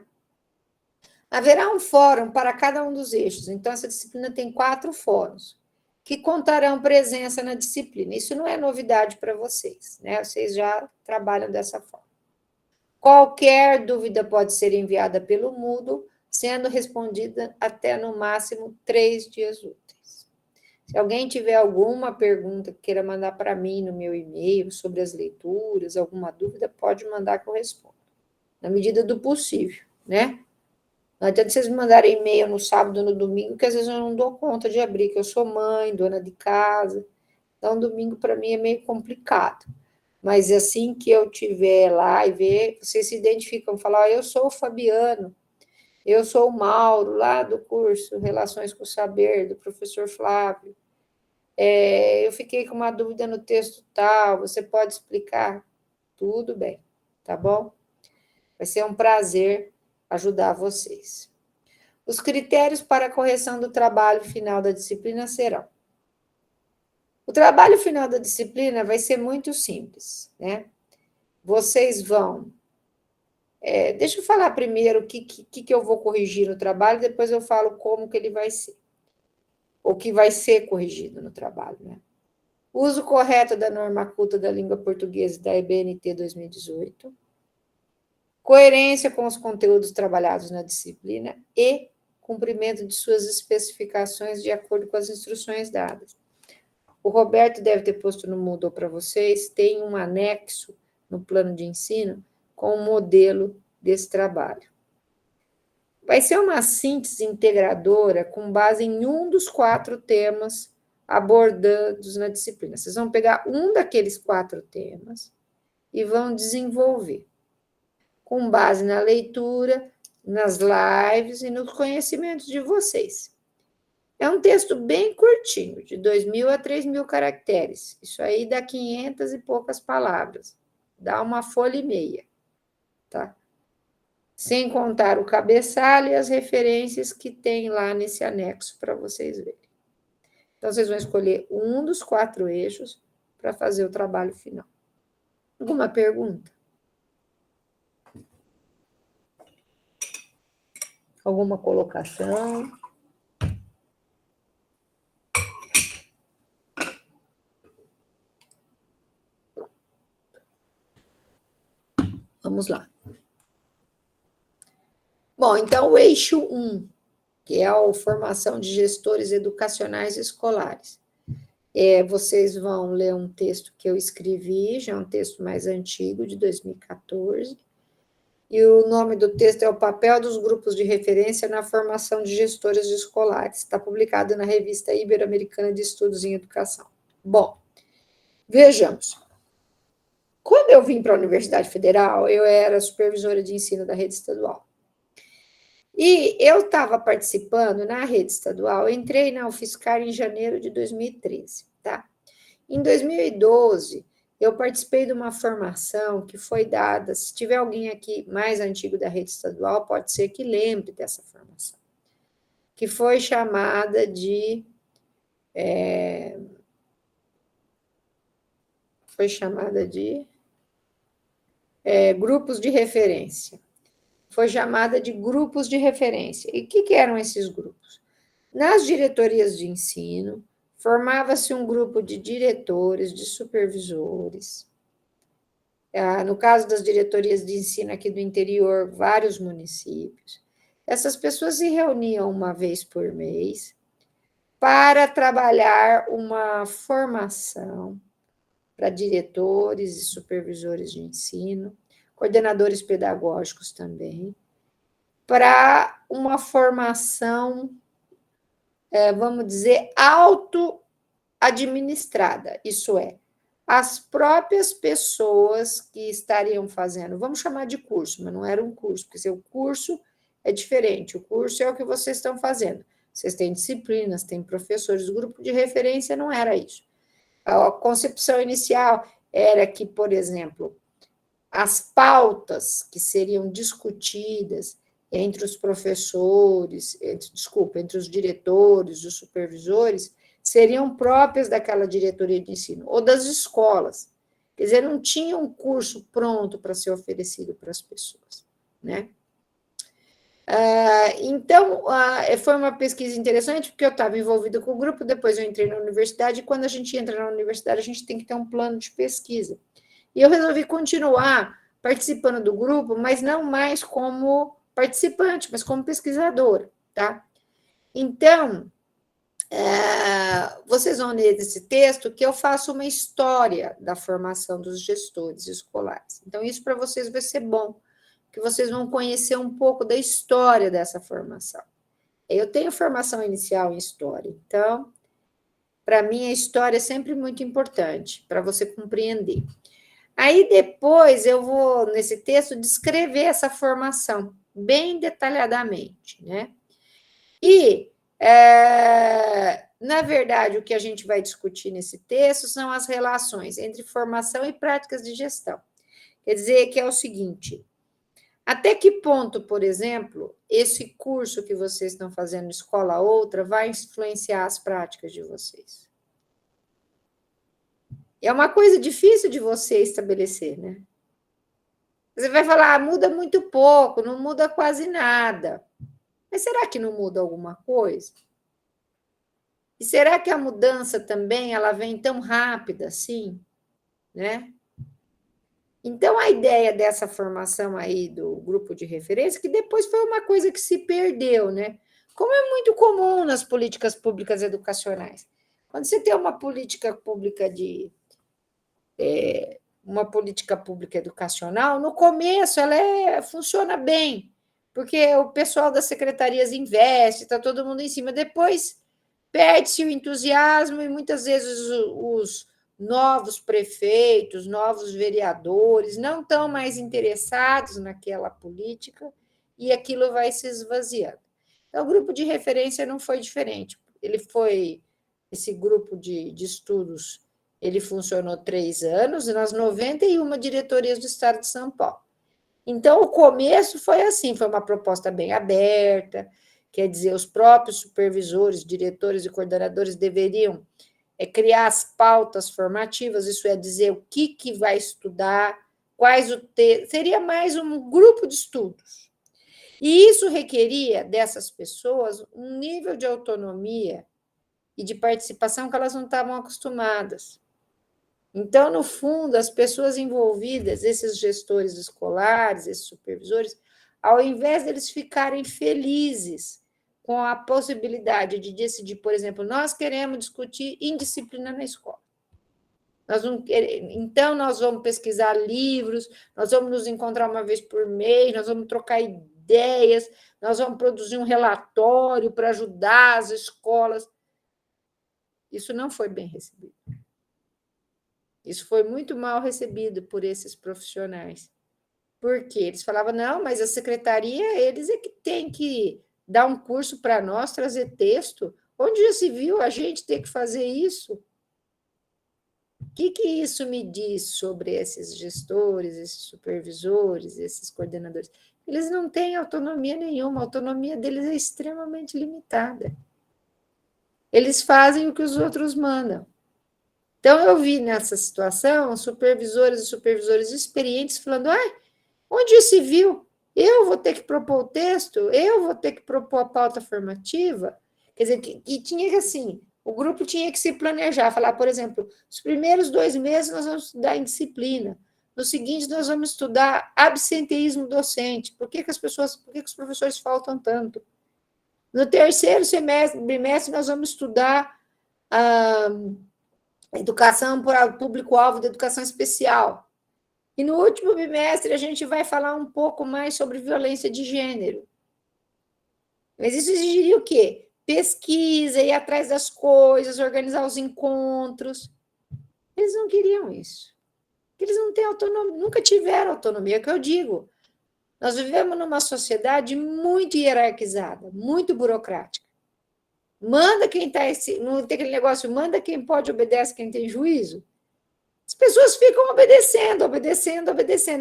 Haverá um fórum para cada um dos eixos. Então, essa disciplina tem 4 fóruns que contarão presença na disciplina. Isso não é novidade para vocês, né? Vocês já trabalham dessa forma. Qualquer dúvida pode ser enviada pelo Moodle, sendo respondida até, no máximo, 3 dias úteis. Se alguém tiver alguma pergunta que queira mandar para mim no meu e-mail sobre as leituras, alguma dúvida, pode mandar que eu respondo, na medida do possível, né? Não adianta vocês me mandarem e-mail no sábado, no domingo, que às vezes eu não dou conta de abrir, que eu sou mãe, dona de casa. Então, domingo para mim é meio complicado. Mas assim que eu estiver lá e ver, vocês se identificam, falam, eu sou o Fabiano, eu sou o Mauro, lá do curso Relações com o Saber, do professor Flávio. Eu fiquei com uma dúvida no texto tal, você pode explicar? Tudo bem, tá bom? Vai ser um prazer ajudar vocês. Os critérios para a correção do trabalho final da disciplina serão: o trabalho final da disciplina vai ser muito simples, né? Vocês vão... deixa eu falar primeiro o que eu vou corrigir no trabalho, depois eu falo como que ele vai ser. O que vai ser corrigido no trabalho, né? Uso correto da norma culta da língua portuguesa da EBNT 2018. Coerência com os conteúdos trabalhados na disciplina e cumprimento de suas especificações de acordo com as instruções dadas. O Roberto deve ter posto no Moodle para vocês, tem um anexo no plano de ensino com o modelo desse trabalho. Vai ser uma síntese integradora com base em um dos 4 temas abordados na disciplina. Vocês vão pegar um daqueles 4 temas e vão desenvolver, com base na leitura, nas lives e nos conhecimentos de vocês. É um texto bem curtinho, de 2.000 a 3.000 caracteres. Isso aí dá 500 e poucas palavras. Dá uma folha e meia, tá? Sem contar o cabeçalho e as referências que tem lá nesse anexo para vocês verem. Então, vocês vão escolher um dos 4 eixos para fazer o trabalho final. Alguma pergunta? Alguma colocação? Vamos lá. Bom, então o eixo 1, que é a formação de gestores educacionais escolares. Vocês vão ler um texto que eu escrevi, já é um texto mais antigo, de 2014, e o nome do texto é O Papel dos Grupos de Referência na Formação de Gestores Escolares. Está publicado na Revista Ibero-Americana de Estudos em Educação. Bom, vejamos. Quando eu vim para a Universidade Federal, eu era supervisora de ensino da rede estadual. E eu estava participando na rede estadual, eu entrei na UFSCar em janeiro de 2013, tá? Em 2012, eu participei de uma formação que foi dada, se tiver alguém aqui mais antigo da rede estadual, pode ser que lembre dessa formação, que foi chamada de... grupos de referência. Foi chamada de grupos de referência. E o que eram esses grupos? Nas diretorias de ensino, formava-se um grupo de diretores, de supervisores. No caso das diretorias de ensino aqui do interior, vários municípios. Essas pessoas se reuniam uma vez por mês para trabalhar uma formação para diretores e supervisores de ensino, coordenadores pedagógicos também, para uma formação, vamos dizer, auto-administrada, isso é, as próprias pessoas que estariam fazendo, vamos chamar de curso, mas não era um curso, porque o curso é diferente, o curso é o que vocês estão fazendo, vocês têm disciplinas, têm professores, o grupo de referência não era isso. A concepção inicial era que, por exemplo, as pautas que seriam discutidas entre os professores, entre os diretores, os supervisores, seriam próprias daquela diretoria de ensino, ou das escolas. Quer dizer, não tinha um curso pronto para ser oferecido para as pessoas, né? Então, foi uma pesquisa interessante, porque eu estava envolvida com o grupo, depois eu entrei na universidade, e quando a gente entra na universidade, a gente tem que ter um plano de pesquisa. E eu resolvi continuar participando do grupo, mas não mais como participante, mas como pesquisadora, tá? Então, vocês vão ler nesse texto que eu faço uma história da formação dos gestores escolares. Então, isso para vocês vai ser bom, que vocês vão conhecer um pouco da história dessa formação. Eu tenho formação inicial em história, então, para mim, a história é sempre muito importante, para você compreender. Aí, depois, eu vou, nesse texto, descrever essa formação, bem detalhadamente, né? E, na verdade, o que a gente vai discutir nesse texto são as relações entre formação e práticas de gestão. Quer dizer, que é o seguinte... Até que ponto, por exemplo, esse curso que vocês estão fazendo escola outra vai influenciar as práticas de vocês? É uma coisa difícil de você estabelecer, né? Você vai falar, muda muito pouco, não muda quase nada. Mas será que não muda alguma coisa? E será que a mudança também ela vem tão rápida assim, né? Então, a ideia dessa formação aí do grupo de referência, que depois foi uma coisa que se perdeu, né? Como é muito comum nas políticas públicas educacionais. Quando você tem uma política pública uma política pública educacional, no começo ela funciona bem, porque o pessoal das secretarias investe, está todo mundo em cima. Depois perde-se o entusiasmo e muitas vezes os novos prefeitos, novos vereadores não estão mais interessados naquela política e aquilo vai se esvaziando. Então, o grupo de referência não foi diferente. Esse grupo de estudos, ele funcionou 3 anos nas 91 diretorias do Estado de São Paulo. Então, o começo foi assim, foi uma proposta bem aberta, quer dizer, os próprios supervisores, diretores e coordenadores deveriam criar as pautas formativas, isso é dizer o que vai estudar, seria mais um grupo de estudos. E isso requeria dessas pessoas um nível de autonomia e de participação que elas não estavam acostumadas. Então, no fundo, as pessoas envolvidas, esses gestores escolares, esses supervisores, ao invés deles ficarem felizes com a possibilidade de decidir, por exemplo, nós queremos discutir indisciplina na escola. Então, nós vamos pesquisar livros, nós vamos nos encontrar uma vez por mês, nós vamos trocar ideias, nós vamos produzir um relatório para ajudar as escolas. Isso não foi bem recebido. Isso foi muito mal recebido por esses profissionais. Por quê? Eles falavam, não, mas a secretaria, eles é que tem que dar um curso para nós, trazer texto. Onde já se viu a gente ter que fazer isso? O que isso me diz sobre esses gestores, esses supervisores, esses coordenadores? Eles não têm autonomia nenhuma, a autonomia deles é extremamente limitada. Eles fazem o que os outros mandam. Então, eu vi nessa situação supervisores e supervisores experientes falando, onde já se viu? Eu vou ter que propor o texto? Eu vou ter que propor a pauta formativa? Quer dizer, que tinha que, assim, o grupo tinha que se planejar, falar, por exemplo, os primeiros 2 meses nós vamos estudar em disciplina, no seguinte nós vamos estudar absenteísmo docente, por que os professores faltam tanto? No terceiro bimestre nós vamos estudar a educação para o público-alvo da educação especial. E no último bimestre a gente vai falar um pouco mais sobre violência de gênero. Mas isso exigiria o quê? Pesquisa, ir atrás das coisas, organizar os encontros. Eles não queriam isso. Eles não têm autonomia, nunca tiveram autonomia, é o que eu digo. Nós vivemos numa sociedade muito hierarquizada, muito burocrática. Manda quem está... Não tem aquele negócio, manda quem pode, obedece quem tem juízo. As pessoas ficam obedecendo.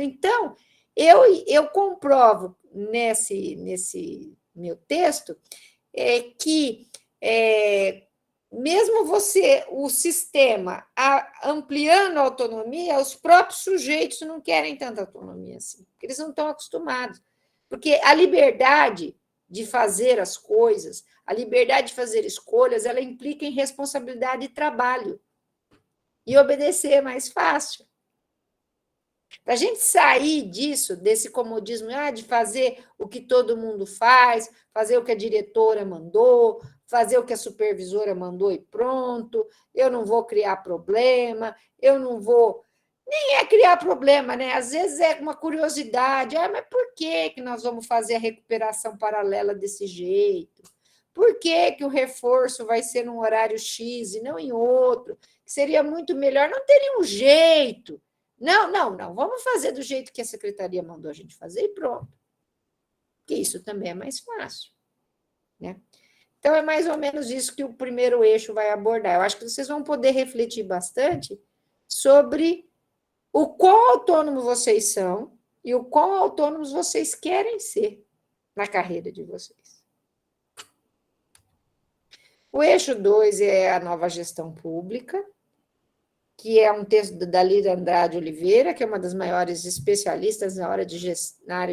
Então, eu comprovo nesse meu texto que mesmo o sistema ampliando a autonomia, os próprios sujeitos não querem tanta autonomia assim, porque eles não estão acostumados. Porque a liberdade de fazer as coisas, a liberdade de fazer escolhas, ela implica em responsabilidade e trabalho. E obedecer é mais fácil. Para a gente sair disso, desse comodismo, de fazer o que todo mundo faz, fazer o que a diretora mandou, fazer o que a supervisora mandou e pronto, eu não vou criar problema, eu não vou... Nem é criar problema, né? Às vezes é uma curiosidade, mas por que nós vamos fazer a recuperação paralela desse jeito? Por que o reforço vai ser num horário X e não em outro? Que seria muito melhor, não teria um jeito. Não, vamos fazer do jeito que a secretaria mandou a gente fazer e pronto. Porque isso também é mais fácil, né? Então, é mais ou menos isso que o primeiro eixo vai abordar. Eu acho que vocês vão poder refletir bastante sobre o quão autônomos vocês são e o quão autônomos vocês querem ser na carreira de vocês. O eixo 2 é a nova gestão pública, que é um texto da Lídia Andrade Oliveira, que é uma das maiores especialistas na área de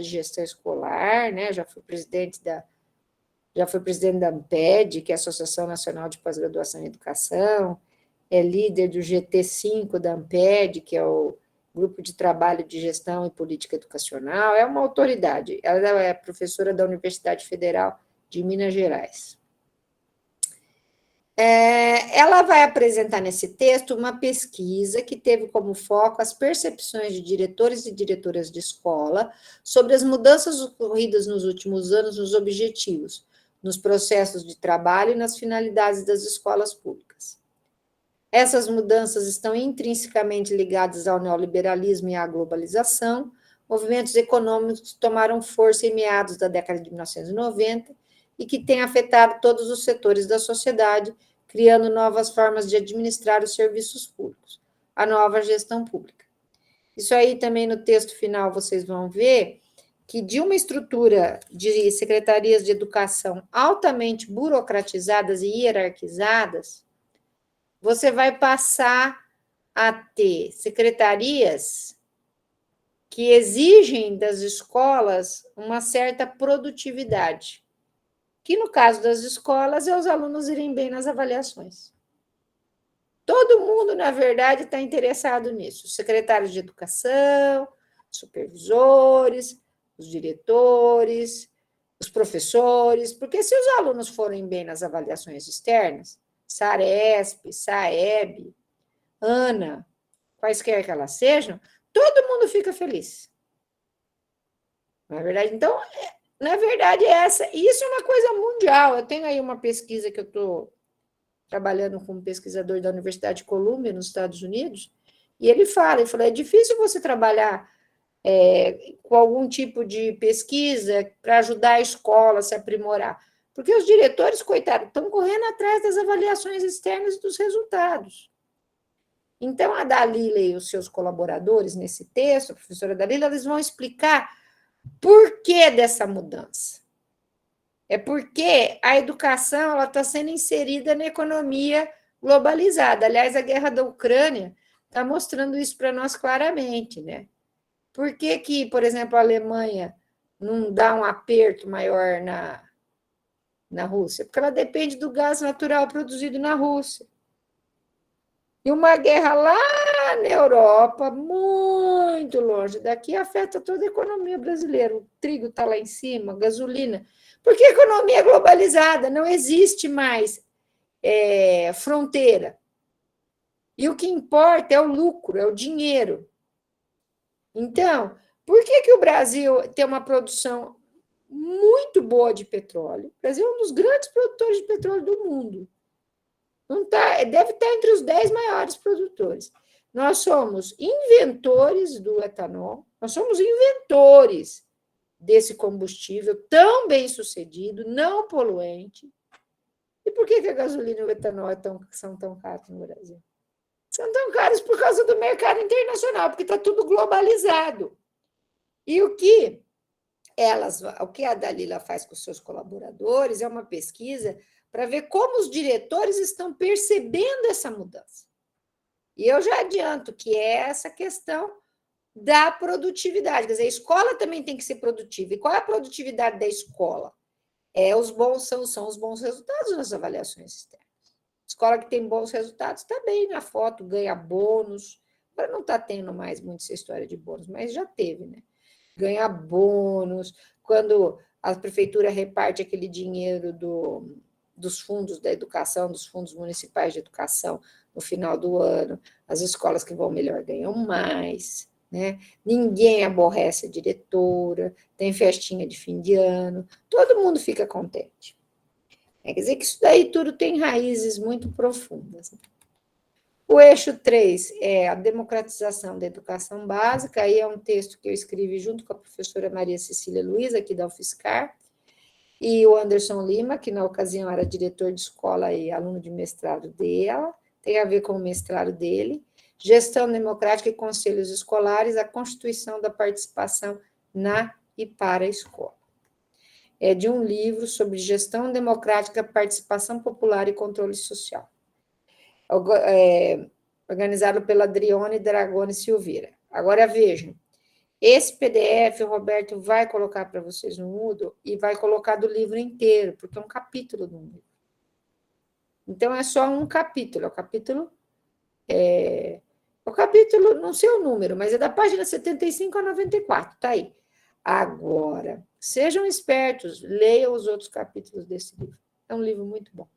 gestão escolar, né? Já foi presidente da ANPED, que é a Associação Nacional de Pós-Graduação em Educação, é líder do GT5 da ANPED, que é o Grupo de Trabalho de Gestão e Política Educacional, é uma autoridade. Ela é professora da Universidade Federal de Minas Gerais. Ela vai apresentar nesse texto uma pesquisa que teve como foco as percepções de diretores e diretoras de escola sobre as mudanças ocorridas nos últimos anos nos objetivos, nos processos de trabalho e nas finalidades das escolas públicas. Essas mudanças estão intrinsecamente ligadas ao neoliberalismo e à globalização, movimentos econômicos que tomaram força em meados da década de 1990 e que têm afetado todos os setores da sociedade, criando novas formas de administrar os serviços públicos, a nova gestão pública. Isso aí também no texto final vocês vão ver que de uma estrutura de secretarias de educação altamente burocratizadas e hierarquizadas, você vai passar a ter secretarias que exigem das escolas uma certa produtividade, que no caso das escolas é os alunos irem bem nas avaliações. Todo mundo, na verdade, está interessado nisso. Os secretários de educação, supervisores, os diretores, os professores, porque se os alunos forem bem nas avaliações externas, Saresp, Saeb, ANA, quaisquer que elas sejam, todo mundo fica feliz. Não é verdade? Então, na verdade, isso é uma coisa mundial. Eu tenho aí uma pesquisa que eu estou trabalhando com um pesquisador da Universidade de Columbia, nos Estados Unidos, e ele fala, é difícil você trabalhar com algum tipo de pesquisa para ajudar a escola a se aprimorar, porque os diretores, coitados, estão correndo atrás das avaliações externas e dos resultados. Então, a Dalila e os seus colaboradores nesse texto, a professora Dalila, eles vão explicar por que dessa mudança. É porque a educação está sendo inserida na economia globalizada. Aliás, a guerra da Ucrânia está mostrando isso para nós claramente, né? Por que, por exemplo, a Alemanha não dá um aperto maior na Rússia? Porque ela depende do gás natural produzido na Rússia. E uma guerra lá na Europa, muito longe daqui, afeta toda a economia brasileira. O trigo está lá em cima, a gasolina. Porque a economia é globalizada, não existe mais fronteira. E o que importa é o lucro, é o dinheiro. Então, por que o Brasil tem uma produção muito boa de petróleo? O Brasil é um dos grandes produtores de petróleo do mundo. Deve estar entre os 10 maiores produtores. Nós somos inventores do etanol, nós somos inventores desse combustível tão bem sucedido, não poluente. E por que a gasolina e o etanol são tão caros no Brasil? São tão caros por causa do mercado internacional, porque está tudo globalizado. E o que a Dalila faz com os seus colaboradores é uma pesquisa para ver como os diretores estão percebendo essa mudança. E eu já adianto que é essa questão da produtividade. Quer dizer, a escola também tem que ser produtiva. E qual é a produtividade da escola? São os bons resultados nas avaliações externas. Escola que tem bons resultados está bem na foto, ganha bônus. Agora não está tendo mais muito essa história de bônus, mas já teve, né? Ganha bônus. Quando a prefeitura reparte aquele dinheiro dos fundos da educação, dos fundos municipais de educação, no final do ano, as escolas que vão melhor ganham mais, né? Ninguém aborrece a diretora, tem festinha de fim de ano, todo mundo fica contente. Quer dizer que isso daí tudo tem raízes muito profundas. O eixo 3 é a democratização da educação básica, aí é um texto que eu escrevi junto com a professora Maria Cecília Luiz, aqui da UFSCar, e o Anderson Lima, que na ocasião era diretor de escola e aluno de mestrado dela, tem a ver com o mestrado dele, Gestão Democrática e Conselhos Escolares, a Constituição da Participação na e para a Escola. É de um livro sobre gestão democrática, participação popular e controle social, organizado pela Adrione Dragoni Silveira. Agora vejam, esse PDF o Roberto vai colocar para vocês no Moodle e vai colocar do livro inteiro, porque é um capítulo do livro. Então, é só um capítulo, é o capítulo, não sei o número, mas é da página 75 a 94, tá aí. Agora, sejam espertos, leiam os outros capítulos desse livro. É um livro muito bom.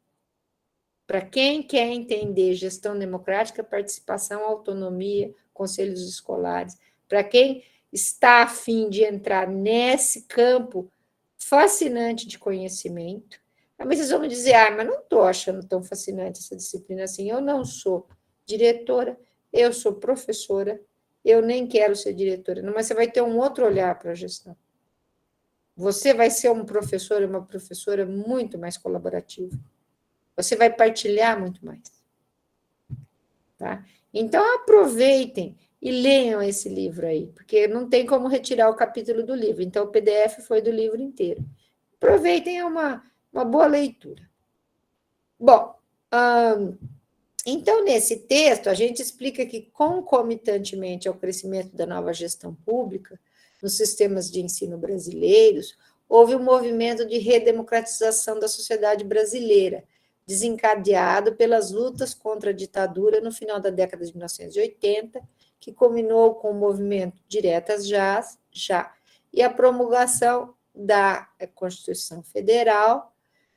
Para quem quer entender gestão democrática, participação, autonomia, conselhos escolares, para quem está a fim de entrar nesse campo fascinante de conhecimento, mas vocês vão me dizer, mas não estou achando tão fascinante essa disciplina assim, eu não sou diretora, eu sou professora, eu nem quero ser diretora, não, mas você vai ter um outro olhar para a gestão. Você vai ser um professor e uma professora muito mais colaborativa. Você vai partilhar muito mais. Tá? Então, aproveitem e leiam esse livro aí, porque não tem como retirar o capítulo do livro. Então, o PDF foi do livro inteiro. Aproveitem, é uma boa leitura. Bom, então, nesse texto, a gente explica que, concomitantemente ao crescimento da nova gestão pública, nos sistemas de ensino brasileiros, houve um movimento de redemocratização da sociedade brasileira, desencadeado pelas lutas contra a ditadura no final da década de 1980, que culminou com o movimento Diretas Já, e a promulgação da Constituição Federal,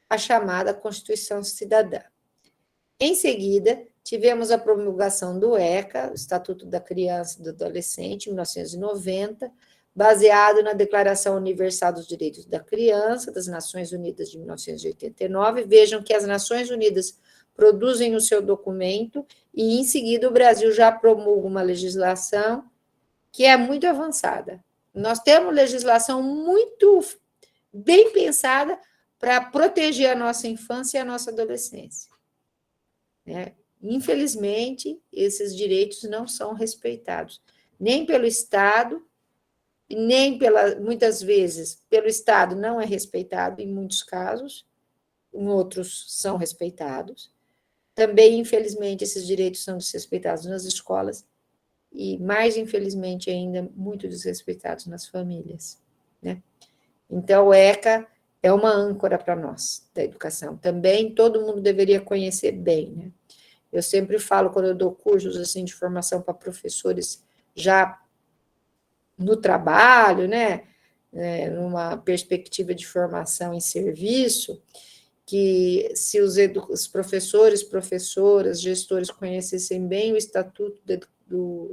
a chamada Constituição Cidadã. Em seguida, tivemos a promulgação do ECA, o Estatuto da Criança e do Adolescente, em 1990, baseado na Declaração Universal dos Direitos da Criança, das Nações Unidas de 1989. Vejam que as Nações Unidas produzem o seu documento e, em seguida, o Brasil já promulga uma legislação que é muito avançada. Nós temos legislação muito bem pensada para proteger a nossa infância e a nossa adolescência. Infelizmente, esses direitos não são respeitados, nem pelo Estado, nem muitas vezes pelo Estado não é respeitado, em muitos casos, em outros são respeitados. Também, infelizmente, esses direitos são desrespeitados nas escolas e, mais infelizmente ainda, muito desrespeitados nas famílias. Então, o ECA é uma âncora para nós, da educação. Também todo mundo deveria conhecer bem. Eu sempre falo, quando eu dou cursos assim, de formação para professores já no trabalho, numa perspectiva de formação em serviço, que se os professores, professoras, gestores conhecessem bem o Estatuto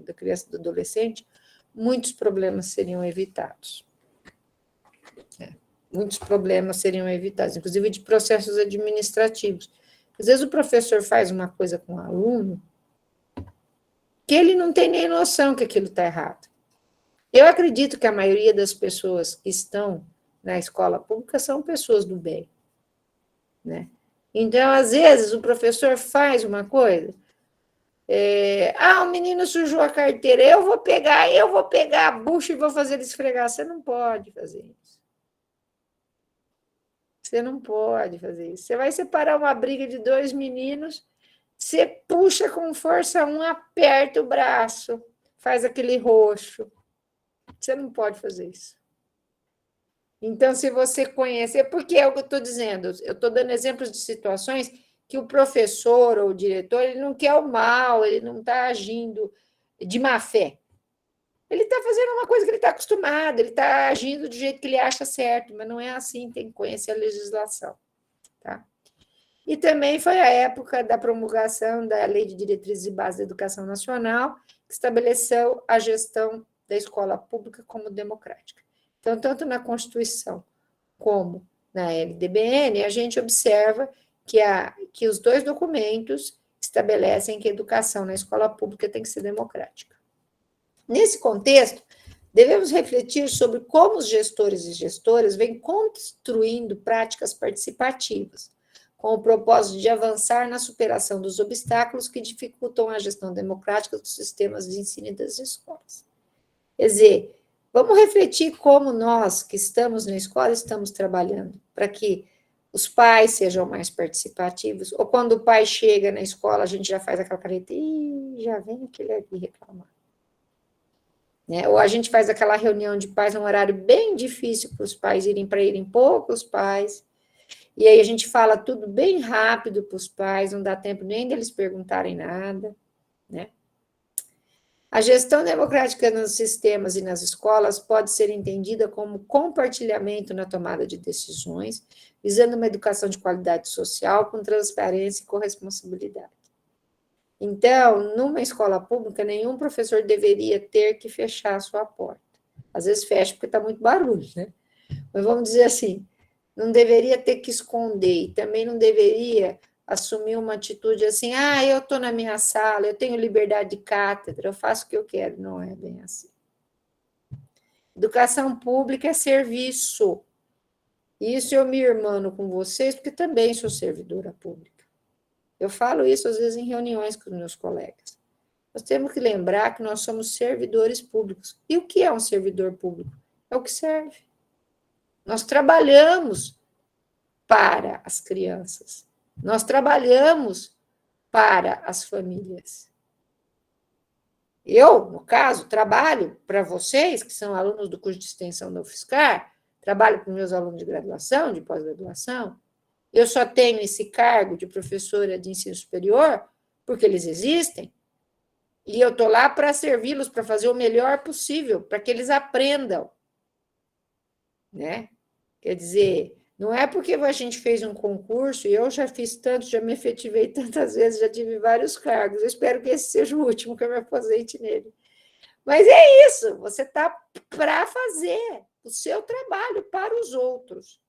da Criança e do Adolescente, muitos problemas seriam evitados. Muitos problemas seriam evitados, inclusive de processos administrativos. Às vezes o professor faz uma coisa com o aluno que ele não tem nem noção que aquilo está errado. Eu acredito que a maioria das pessoas que estão na escola pública são pessoas do bem. Então, às vezes, o professor faz uma coisa, o menino sujou a carteira, eu vou pegar a bucha e vou fazer ele esfregar. Você não pode fazer isso. Você não pode fazer isso. Você vai separar uma briga de 2 meninos, você puxa com força um, aperta o braço, faz aquele roxo. Você não pode fazer isso. Então, se você conhecer, porque é o que eu estou dizendo, eu estou dando exemplos de situações que o professor ou o diretor, ele não quer o mal, ele não está agindo de má fé. Ele está fazendo uma coisa que ele está acostumado, ele está agindo do jeito que ele acha certo, mas não é assim, tem que conhecer a legislação. Tá? E também foi a época da promulgação da Lei de Diretrizes e Bases da Educação Nacional, que estabeleceu a gestão da escola pública como democrática. Então, tanto na Constituição como na LDBN, a gente observa que os 2 documentos estabelecem que a educação na escola pública tem que ser democrática. Nesse contexto, devemos refletir sobre como os gestores e gestoras vêm construindo práticas participativas, com o propósito de avançar na superação dos obstáculos que dificultam a gestão democrática dos sistemas de ensino e das escolas. Quer dizer, vamos refletir como nós, que estamos na escola, estamos trabalhando para que os pais sejam mais participativos, ou quando o pai chega na escola, a gente já faz aquela careta, já vem aquele ali reclamar. Ou a gente faz aquela reunião de pais num horário bem difícil para os pais irem poucos pais, e aí a gente fala tudo bem rápido para os pais, não dá tempo nem deles perguntarem nada, A gestão democrática nos sistemas e nas escolas pode ser entendida como compartilhamento na tomada de decisões, visando uma educação de qualidade social com transparência e corresponsabilidade. Então, numa escola pública, nenhum professor deveria ter que fechar a sua porta. Às vezes fecha porque está muito barulho, Mas vamos dizer assim, não deveria ter que esconder, e também não deveria assumir uma atitude assim, eu estou na minha sala, eu tenho liberdade de cátedra, eu faço o que eu quero. Não é bem assim. Educação pública é serviço. Isso eu me irmano com vocês, porque também sou servidora pública. Eu falo isso, às vezes, em reuniões com os meus colegas. Nós temos que lembrar que nós somos servidores públicos. E o que é um servidor público? É o que serve. Nós trabalhamos para as crianças. Nós trabalhamos para as famílias. Eu, no caso, trabalho para vocês, que são alunos do curso de extensão da UFSCar, trabalho para os meus alunos de graduação, de pós-graduação. Eu só tenho esse cargo de professora de ensino superior porque eles existem, e eu estou lá para servi-los, para fazer o melhor possível, para que eles aprendam. Quer dizer, não é porque a gente fez um concurso, e eu já fiz tanto, já me efetivei tantas vezes, já tive vários cargos, eu espero que esse seja o último que eu me aposente nele. Mas é isso, você está para fazer o seu trabalho para os outros,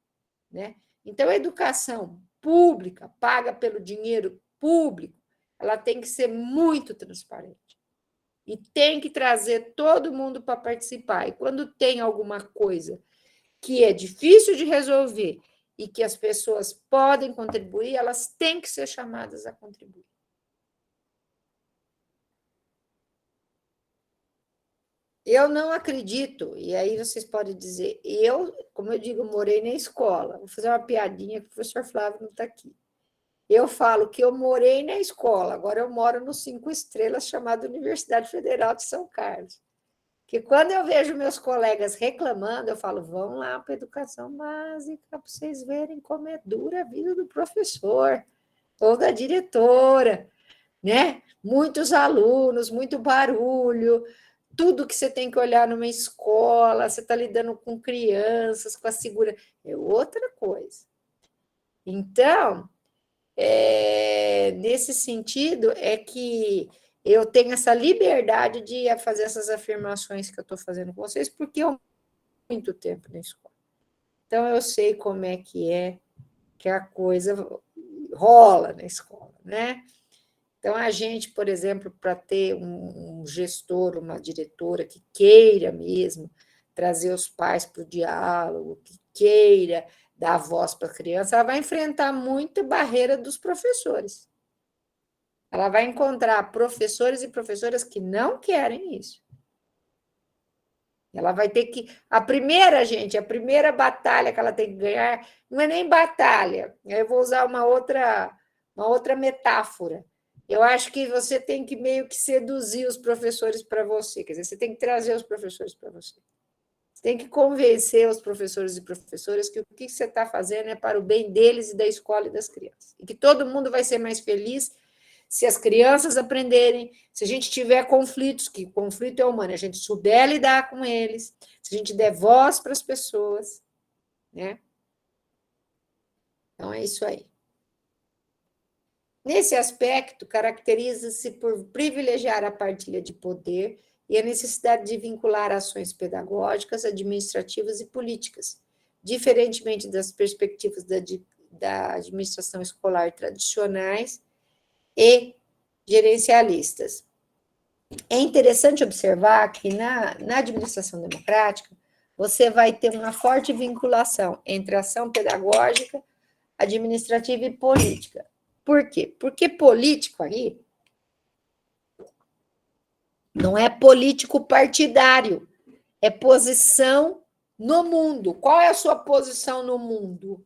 né? Então, a educação pública, paga pelo dinheiro público, ela tem que ser muito transparente. E tem que trazer todo mundo para participar. E quando tem alguma coisa que é difícil de resolver e que as pessoas podem contribuir, elas têm que ser chamadas a contribuir. Eu não acredito, e aí vocês podem dizer, como eu digo, morei na escola. Vou fazer uma piadinha que o professor Flávio não está aqui. Eu falo que eu morei na escola, agora eu moro no 5 estrelas, chamado Universidade Federal de São Carlos. Que quando eu vejo meus colegas reclamando, eu falo, vão lá para a educação básica, para vocês verem como é dura a vida do professor ou da diretora, né? Muitos alunos, muito barulho, tudo que você tem que olhar numa escola, você está lidando com crianças, com a segurança, é outra coisa. Então, nesse sentido, é que eu tenho essa liberdade de fazer essas afirmações que eu estou fazendo com vocês, porque eu muito tempo na escola. Então, eu sei como é que a coisa rola na escola, né? Então, a gente, por exemplo, para ter um gestor, uma diretora que queira mesmo trazer os pais para o diálogo, que queira dar voz para a criança, ela vai enfrentar muita barreira dos professores. Ela vai encontrar professores e professoras que não querem isso. Ela vai ter que... a primeira batalha que ela tem que ganhar, não é nem batalha, eu vou usar uma outra metáfora. Eu acho que você tem que meio que seduzir os professores para você, quer dizer, você tem que trazer os professores para você. Você tem que convencer os professores e professoras que o que você está fazendo é para o bem deles e da escola e das crianças. E que todo mundo vai ser mais feliz se as crianças aprenderem, se a gente tiver conflitos, que conflito é humano, a gente souber lidar com eles, se a gente der voz para as pessoas, né? Então, é isso aí. Nesse aspecto, caracteriza-se por privilegiar a partilha de poder e a necessidade de vincular ações pedagógicas, administrativas e políticas, diferentemente das perspectivas da administração escolar tradicionais e gerencialistas. É interessante observar que na administração democrática, você vai ter uma forte vinculação entre ação pedagógica, administrativa e política. Por quê? Porque político aí não é político partidário, é posição no mundo. Qual é a sua posição no mundo?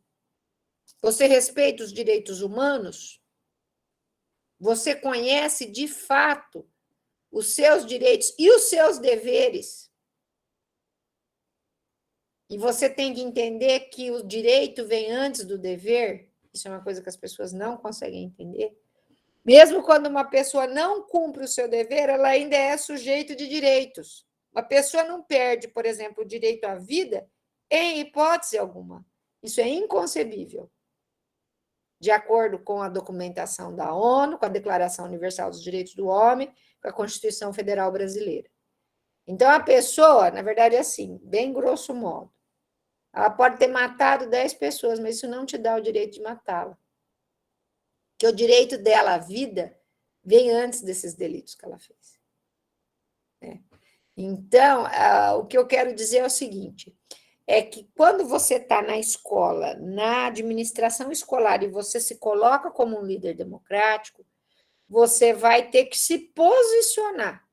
Você respeita os direitos humanos? Você conhece de fato os seus direitos e os seus deveres? E você tem que entender que o direito vem antes do dever? Isso é uma coisa que as pessoas não conseguem entender. Mesmo quando uma pessoa não cumpre o seu dever, ela ainda é sujeito de direitos. Uma pessoa não perde, por exemplo, o direito à vida em hipótese alguma. Isso é inconcebível. De acordo com a documentação da ONU, com a Declaração Universal dos Direitos do Homem, com a Constituição Federal Brasileira. Então, a pessoa, na verdade, é assim, bem grosso modo, ela pode ter matado 10 pessoas, mas isso não te dá o direito de matá-la. Que o direito dela à vida vem antes desses delitos que ela fez. Então, o que eu quero dizer é o seguinte, é que quando você está na escola, na administração escolar, e você se coloca como um líder democrático, você vai ter que se posicionar.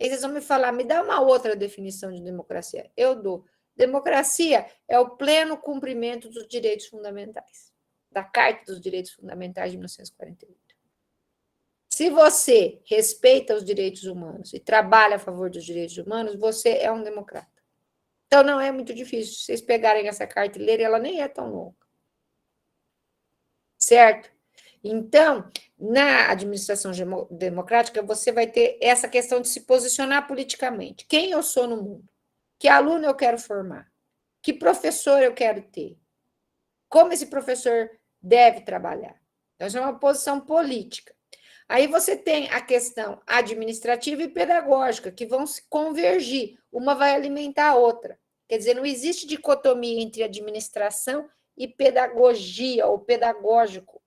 Eles vão me falar, me dá uma outra definição de democracia. Eu dou. Democracia é o pleno cumprimento dos direitos fundamentais, da Carta dos Direitos Fundamentais de 1948. Se você respeita os direitos humanos e trabalha a favor dos direitos humanos, você é um democrata. Então, não é muito difícil. Se vocês pegarem essa carta e lerem, ela nem é tão longa. Certo? Então, na administração democrática, você vai ter essa questão de se posicionar politicamente. Quem eu sou no mundo? Que aluno eu quero formar? Que professor eu quero ter? Como esse professor deve trabalhar? Então, isso é uma posição política. Aí você tem a questão administrativa e pedagógica, que vão se convergir, uma vai alimentar a outra. Quer dizer, não existe dicotomia entre administração e pedagogia ou pedagógico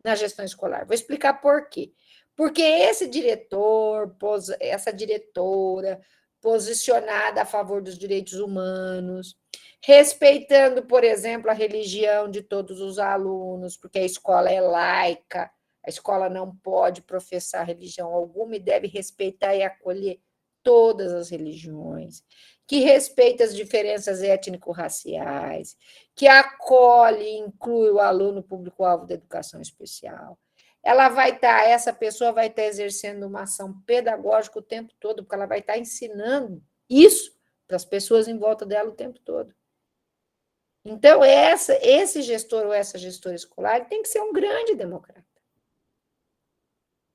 na gestão escolar. Vou explicar por quê. Porque esse diretor, essa diretora, posicionada a favor dos direitos humanos, respeitando, por exemplo, a religião de todos os alunos, porque a escola é laica, a escola não pode professar religião alguma e deve respeitar e acolher todas as religiões, que respeita as diferenças étnico-raciais, que acolhe e inclui o aluno público-alvo da educação especial. Essa pessoa vai estar exercendo uma ação pedagógica o tempo todo, porque ela vai estar ensinando isso para as pessoas em volta dela o tempo todo. Então, esse gestor ou essa gestora escolar ele tem que ser um grande democrata.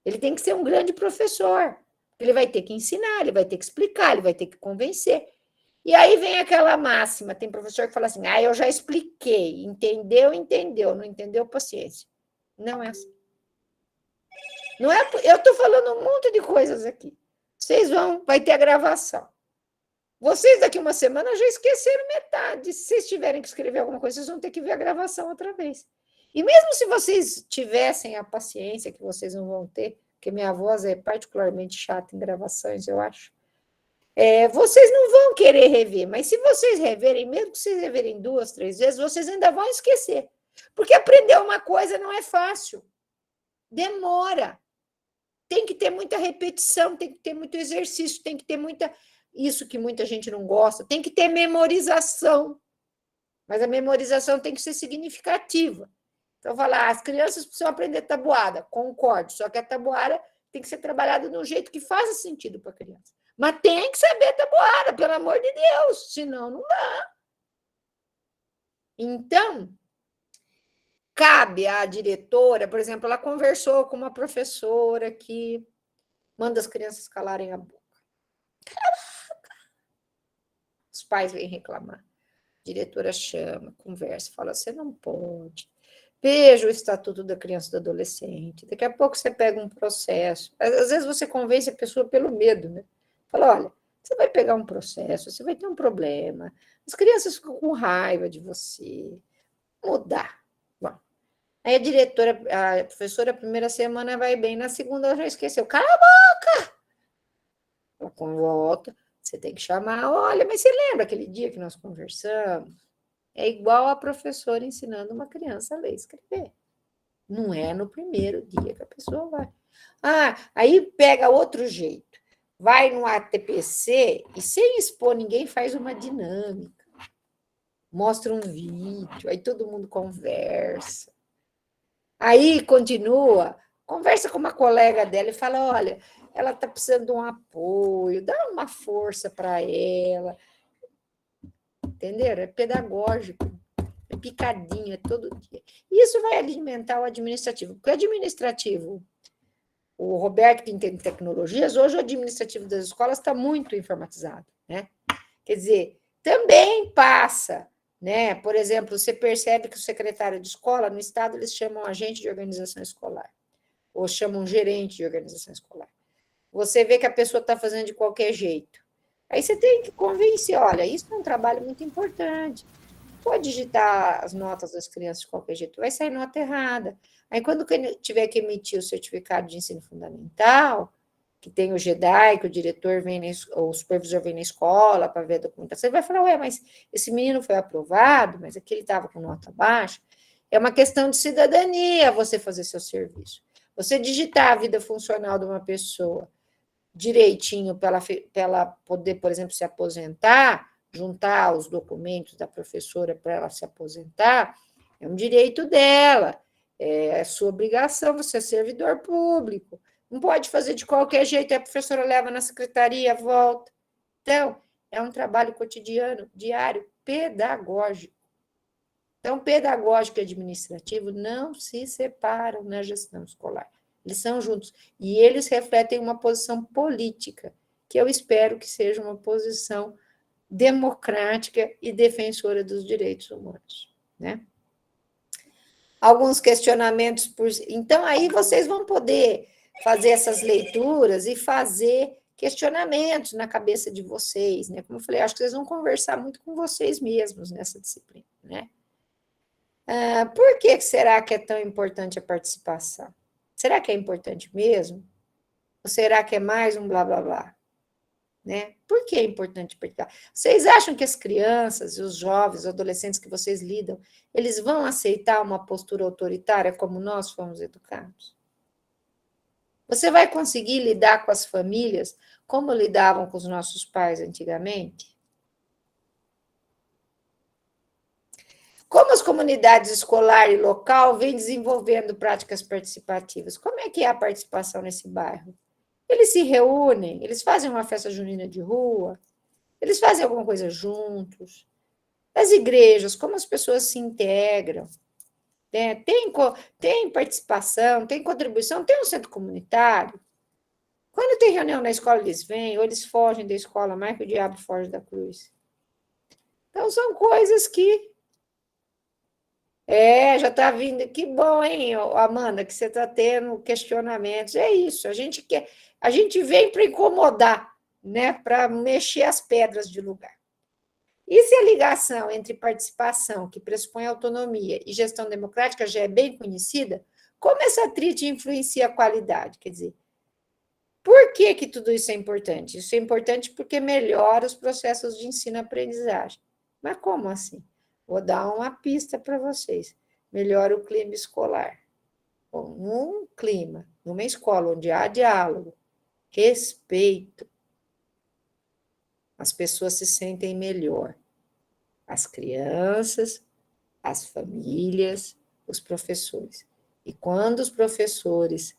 Ele tem que ser um grande professor. Ele vai ter que ensinar, ele vai ter que explicar, ele vai ter que convencer. E aí vem aquela máxima, tem professor que fala assim, eu já expliquei, entendeu, não entendeu, paciência. Não é assim. Não é, eu estou falando um monte de coisas aqui. Vai ter a gravação. Vocês daqui uma semana já esqueceram metade. Se vocês tiverem que escrever alguma coisa, vocês vão ter que ver a gravação outra vez. E mesmo se vocês tivessem a paciência que vocês não vão ter, porque minha voz é particularmente chata em gravações, eu acho, vocês não vão querer rever, mas se vocês reverem, mesmo que vocês reverem 2, 3 vezes, vocês ainda vão esquecer. Porque aprender uma coisa não é fácil. Demora. Tem que ter muita repetição, tem que ter muito exercício, tem que ter isso que muita gente não gosta, tem que ter memorização. Mas a memorização tem que ser significativa. Então, falar, as crianças precisam aprender tabuada, concordo, só que a tabuada tem que ser trabalhada de um jeito que faça sentido para a criança. Mas tem que saber tabuada, pelo amor de Deus, senão não dá. Então, cabe à diretora, por exemplo, ela conversou com uma professora que manda as crianças calarem a boca. Os pais vêm reclamar. A diretora chama, conversa, fala, você não pode. Veja o Estatuto da Criança e do Adolescente. Daqui a pouco você pega um processo. Às vezes você convence a pessoa pelo medo, né? Fala, olha, você vai pegar um processo, você vai ter um problema. As crianças ficam com raiva de você. Mudar. Bom, aí a professora, a primeira semana vai bem, na segunda ela já esqueceu. Cala a boca! Ela volta, você tem que chamar, olha, mas você lembra aquele dia que nós conversamos? É igual a professora ensinando uma criança a ler e escrever. Não é no primeiro dia que a pessoa vai. Aí pega outro jeito. Vai no ATPC e, sem expor ninguém, faz uma dinâmica. Mostra um vídeo, aí todo mundo conversa. Aí continua, conversa com uma colega dela e fala, olha, ela está precisando de um apoio, dá uma força para ela. Entenderam? É pedagógico, é picadinho, é todo dia. Isso vai alimentar o administrativo, porque o administrativo, o Roberto que entende tecnologias, hoje o administrativo das escolas está muito informatizado, né? Quer dizer, também passa, né? Por exemplo, você percebe que o secretário de escola, no estado, eles chamam agente de organização escolar, ou chamam gerente de organização escolar. Você vê que a pessoa está fazendo de qualquer jeito. Aí você tem que convencer, olha, isso é um trabalho muito importante. Pode digitar as notas das crianças de qualquer jeito, vai sair nota errada. Aí, quando tiver que emitir o certificado de ensino fundamental, que tem o GEDAI, que o diretor vem, ou o supervisor vem na escola para ver a documentação, ele vai falar, mas esse menino foi aprovado, mas aqui ele estava com nota baixa. É uma questão de cidadania você fazer seu serviço. Você digitar a vida funcional de uma pessoa direitinho para ela poder, por exemplo, se aposentar, juntar os documentos da professora para ela se aposentar, é um direito dela, é sua obrigação, você é servidor público, não pode fazer de qualquer jeito, a professora leva na secretaria, volta. Então, é um trabalho cotidiano, diário, pedagógico. Então, pedagógico e administrativo não se separam na gestão escolar. Eles são juntos. E eles refletem uma posição política, que eu espero que seja uma posição democrática e defensora dos direitos humanos, né? Alguns questionamentos por... Então, aí vocês vão poder fazer essas leituras e fazer questionamentos na cabeça de vocês, né? Como eu falei, acho que vocês vão conversar muito com vocês mesmos nessa disciplina, né? Por que será que é tão importante a participação? Será que é importante mesmo? Ou será que é mais um blá, blá, blá? Né? Por que é importante participar? Vocês acham que as crianças, os jovens, os adolescentes que vocês lidam, eles vão aceitar uma postura autoritária como nós fomos educados? Você vai conseguir lidar com as famílias como lidavam com os nossos pais antigamente? Como as comunidades escolar e local vêm desenvolvendo práticas participativas? Como é que é a participação nesse bairro? Eles se reúnem, eles fazem uma festa junina de rua, eles fazem alguma coisa juntos. As igrejas, como as pessoas se integram, né? Tem participação, tem contribuição, tem um centro comunitário. Quando tem reunião na escola, eles vêm, ou eles fogem da escola, mais que o diabo foge da cruz. Então, são coisas que... já está vindo. Que bom, hein, Amanda, que você está tendo questionamentos. É isso, a gente vem para incomodar, né, para mexer as pedras de lugar. E se a ligação entre participação, que pressupõe autonomia, e gestão democrática já é bem conhecida, como essa tríade influencia a qualidade? Quer dizer, por que tudo isso é importante? Isso é importante porque melhora os processos de ensino-aprendizagem. Mas como assim? Vou dar uma pista para vocês. Melhora o clima escolar. Um clima, numa escola onde há diálogo, respeito, as pessoas se sentem melhor. As crianças, as famílias, os professores. E quando os professores,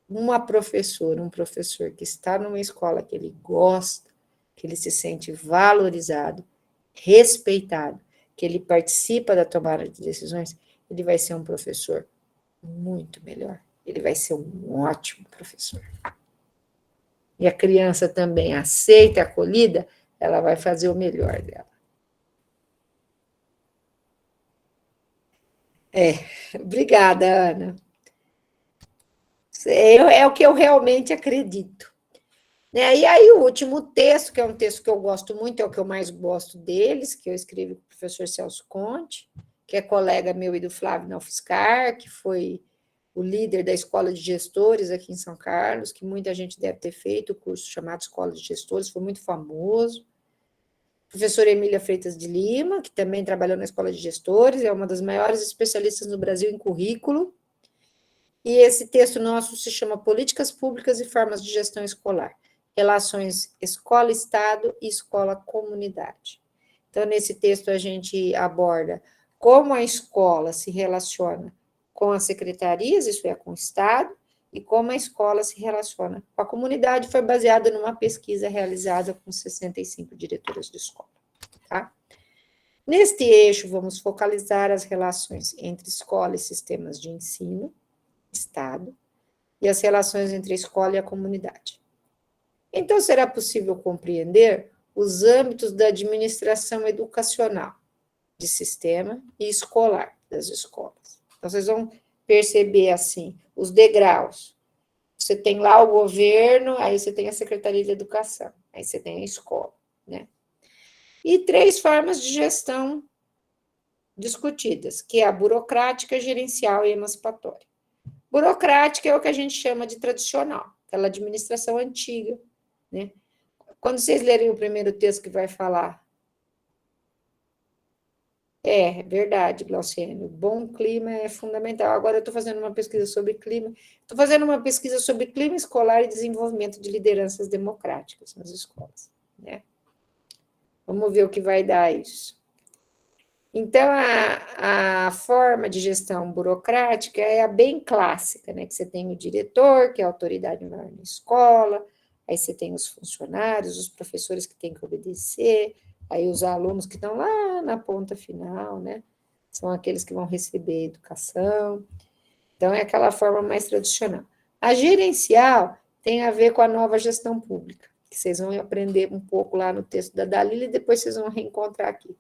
um professor que está numa escola que ele gosta, que ele se sente valorizado, respeitado, que ele participa da tomada de decisões, ele vai ser um professor muito melhor. Ele vai ser um ótimo professor. E a criança também aceita a acolhida, ela vai fazer o melhor dela. Obrigada, Ana. É o que eu realmente acredito. Né? E aí, o último texto, que é um texto que eu gosto muito, é o que eu mais gosto deles, que eu escrevi com o professor Celso Conte, que é colega meu e do Flávio Naufiscar, que foi o líder da Escola de Gestores aqui em São Carlos, que muita gente deve ter feito, o curso chamado Escola de Gestores, foi muito famoso. Professora Emília Freitas de Lima, que também trabalhou na Escola de Gestores, é uma das maiores especialistas no Brasil em currículo. E esse texto nosso se chama Políticas Públicas e Formas de Gestão Escolar. Relações escola-estado e escola-comunidade. Então, nesse texto, a gente aborda como a escola se relaciona com as secretarias, isso é, com o Estado, e como a escola se relaciona com a comunidade. Foi baseada numa pesquisa realizada com 65 diretoras de escola. Tá? Neste eixo, vamos focalizar as relações entre escola e sistemas de ensino, Estado, e as relações entre a escola e a comunidade. Então, será possível compreender os âmbitos da administração educacional, de sistema e escolar das escolas. Então, vocês vão perceber, assim, os degraus. Você tem lá o governo, aí você tem a Secretaria de Educação, aí você tem a escola, né? E 3 formas de gestão discutidas, que é a burocrática, gerencial e emancipatória. Burocrática é o que a gente chama de tradicional, aquela administração antiga, né? Quando vocês lerem o primeiro texto que vai falar, é verdade, Glauciane, o bom clima é fundamental. Agora eu estou fazendo uma pesquisa sobre clima, estou fazendo uma pesquisa sobre clima escolar e desenvolvimento de lideranças democráticas nas escolas, né? Vamos ver o que vai dar isso. Então, a forma de gestão burocrática é a bem clássica, né? Que você tem o diretor, que é a autoridade maior na escola, aí você tem os funcionários, os professores que têm que obedecer, aí os alunos que estão lá na ponta final, né? São aqueles que vão receber educação. Então, é aquela forma mais tradicional. A gerencial tem a ver com a nova gestão pública, que vocês vão aprender um pouco lá no texto da Dalila e depois vocês vão reencontrar aqui.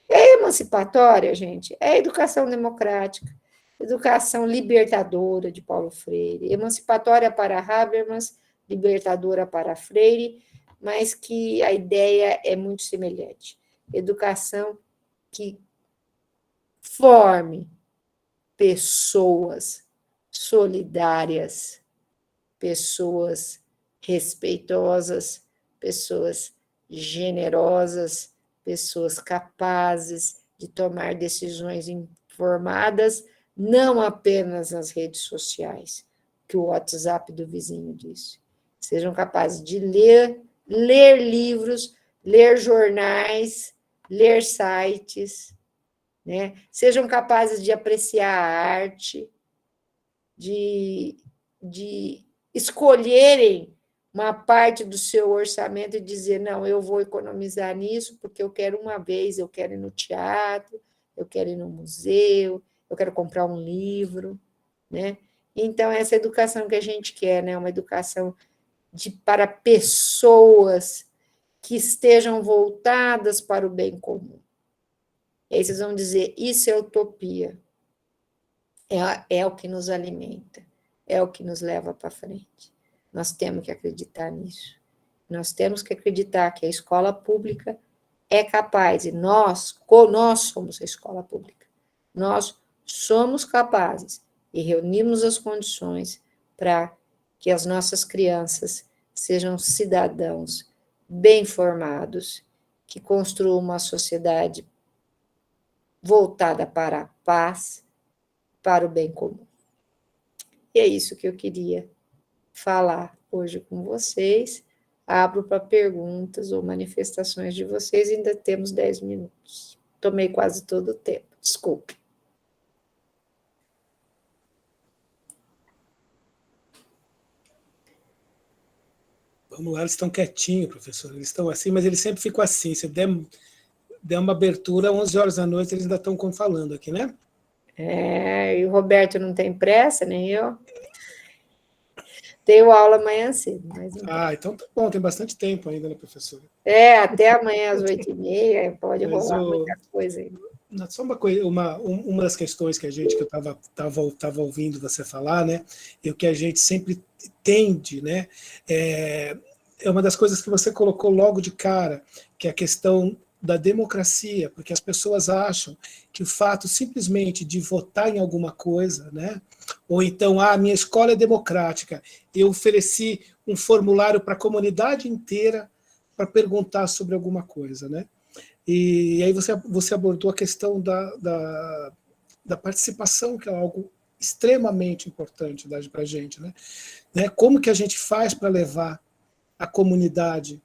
É emancipatória, gente, é educação democrática, educação libertadora de Paulo Freire, emancipatória para Habermas, libertadora para Freire, mas que a ideia é muito semelhante. Educação que forme pessoas solidárias, pessoas respeitosas, pessoas generosas, pessoas capazes de tomar decisões informadas, não apenas nas redes sociais, que o WhatsApp do vizinho disse. Sejam capazes de ler livros, ler jornais, ler sites, né? Sejam capazes de apreciar a arte, de escolherem uma parte do seu orçamento e dizer, não, eu vou economizar nisso porque eu quero uma vez, eu quero ir no teatro, eu quero ir no museu, eu quero comprar um livro, né? Então, essa educação que a gente quer, né? Uma educação para pessoas que estejam voltadas para o bem comum. E aí vocês vão dizer, isso é utopia. É o que nos alimenta, é o que nos leva para frente. Nós temos que acreditar nisso. Nós temos que acreditar que a escola pública é capaz, e nós somos a escola pública. Nós somos capazes e reunimos as condições para que as nossas crianças sejam cidadãos bem formados, que construam uma sociedade voltada para a paz, para o bem comum. E é isso que eu queria falar hoje com vocês. Abro para perguntas ou manifestações de vocês, ainda temos 10 minutos. Tomei quase todo o tempo, desculpe. Vamos lá, eles estão quietinhos, professor, eles estão assim, mas eles sempre ficam assim, se der uma abertura, 11 horas da noite, eles ainda estão falando aqui, né? E o Roberto não tem pressa, nem eu. Tenho aula amanhã cedo. Mas então tá bom, tem bastante tempo ainda, né, professora? Até amanhã às 8h30, pode rolar muita coisa ainda. Só uma coisa, uma das questões que eu estava ouvindo você falar, né, e o que a gente sempre tende, né, é uma das coisas que você colocou logo de cara, que é a questão da democracia, porque as pessoas acham que o fato simplesmente de votar em alguma coisa, né, ou então, minha escola é democrática, eu ofereci um formulário para a comunidade inteira para perguntar sobre alguma coisa, né? E aí você abordou a questão da participação, que é algo extremamente importante para a gente, né? Como que a gente faz para levar a comunidade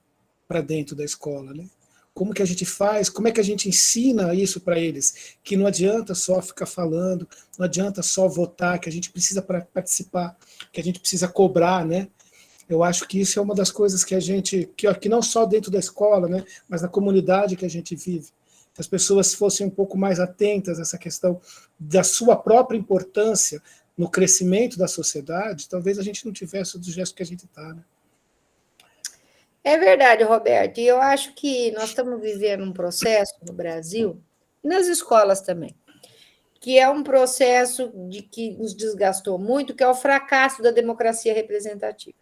para dentro da escola, né? Como que a gente faz, como é que a gente ensina isso para eles? Que não adianta só ficar falando, não adianta só votar, que a gente precisa participar, que a gente precisa cobrar, né? Eu acho que isso é uma das coisas que a gente, que não só dentro da escola, né, mas na comunidade que a gente vive, que as pessoas fossem um pouco mais atentas a essa questão da sua própria importância no crescimento da sociedade, talvez a gente não tivesse do gesto que a gente está, né? É verdade, Roberto, e eu acho que nós estamos vivendo um processo no Brasil, e nas escolas também, que é um processo que nos desgastou muito, que é o fracasso da democracia representativa.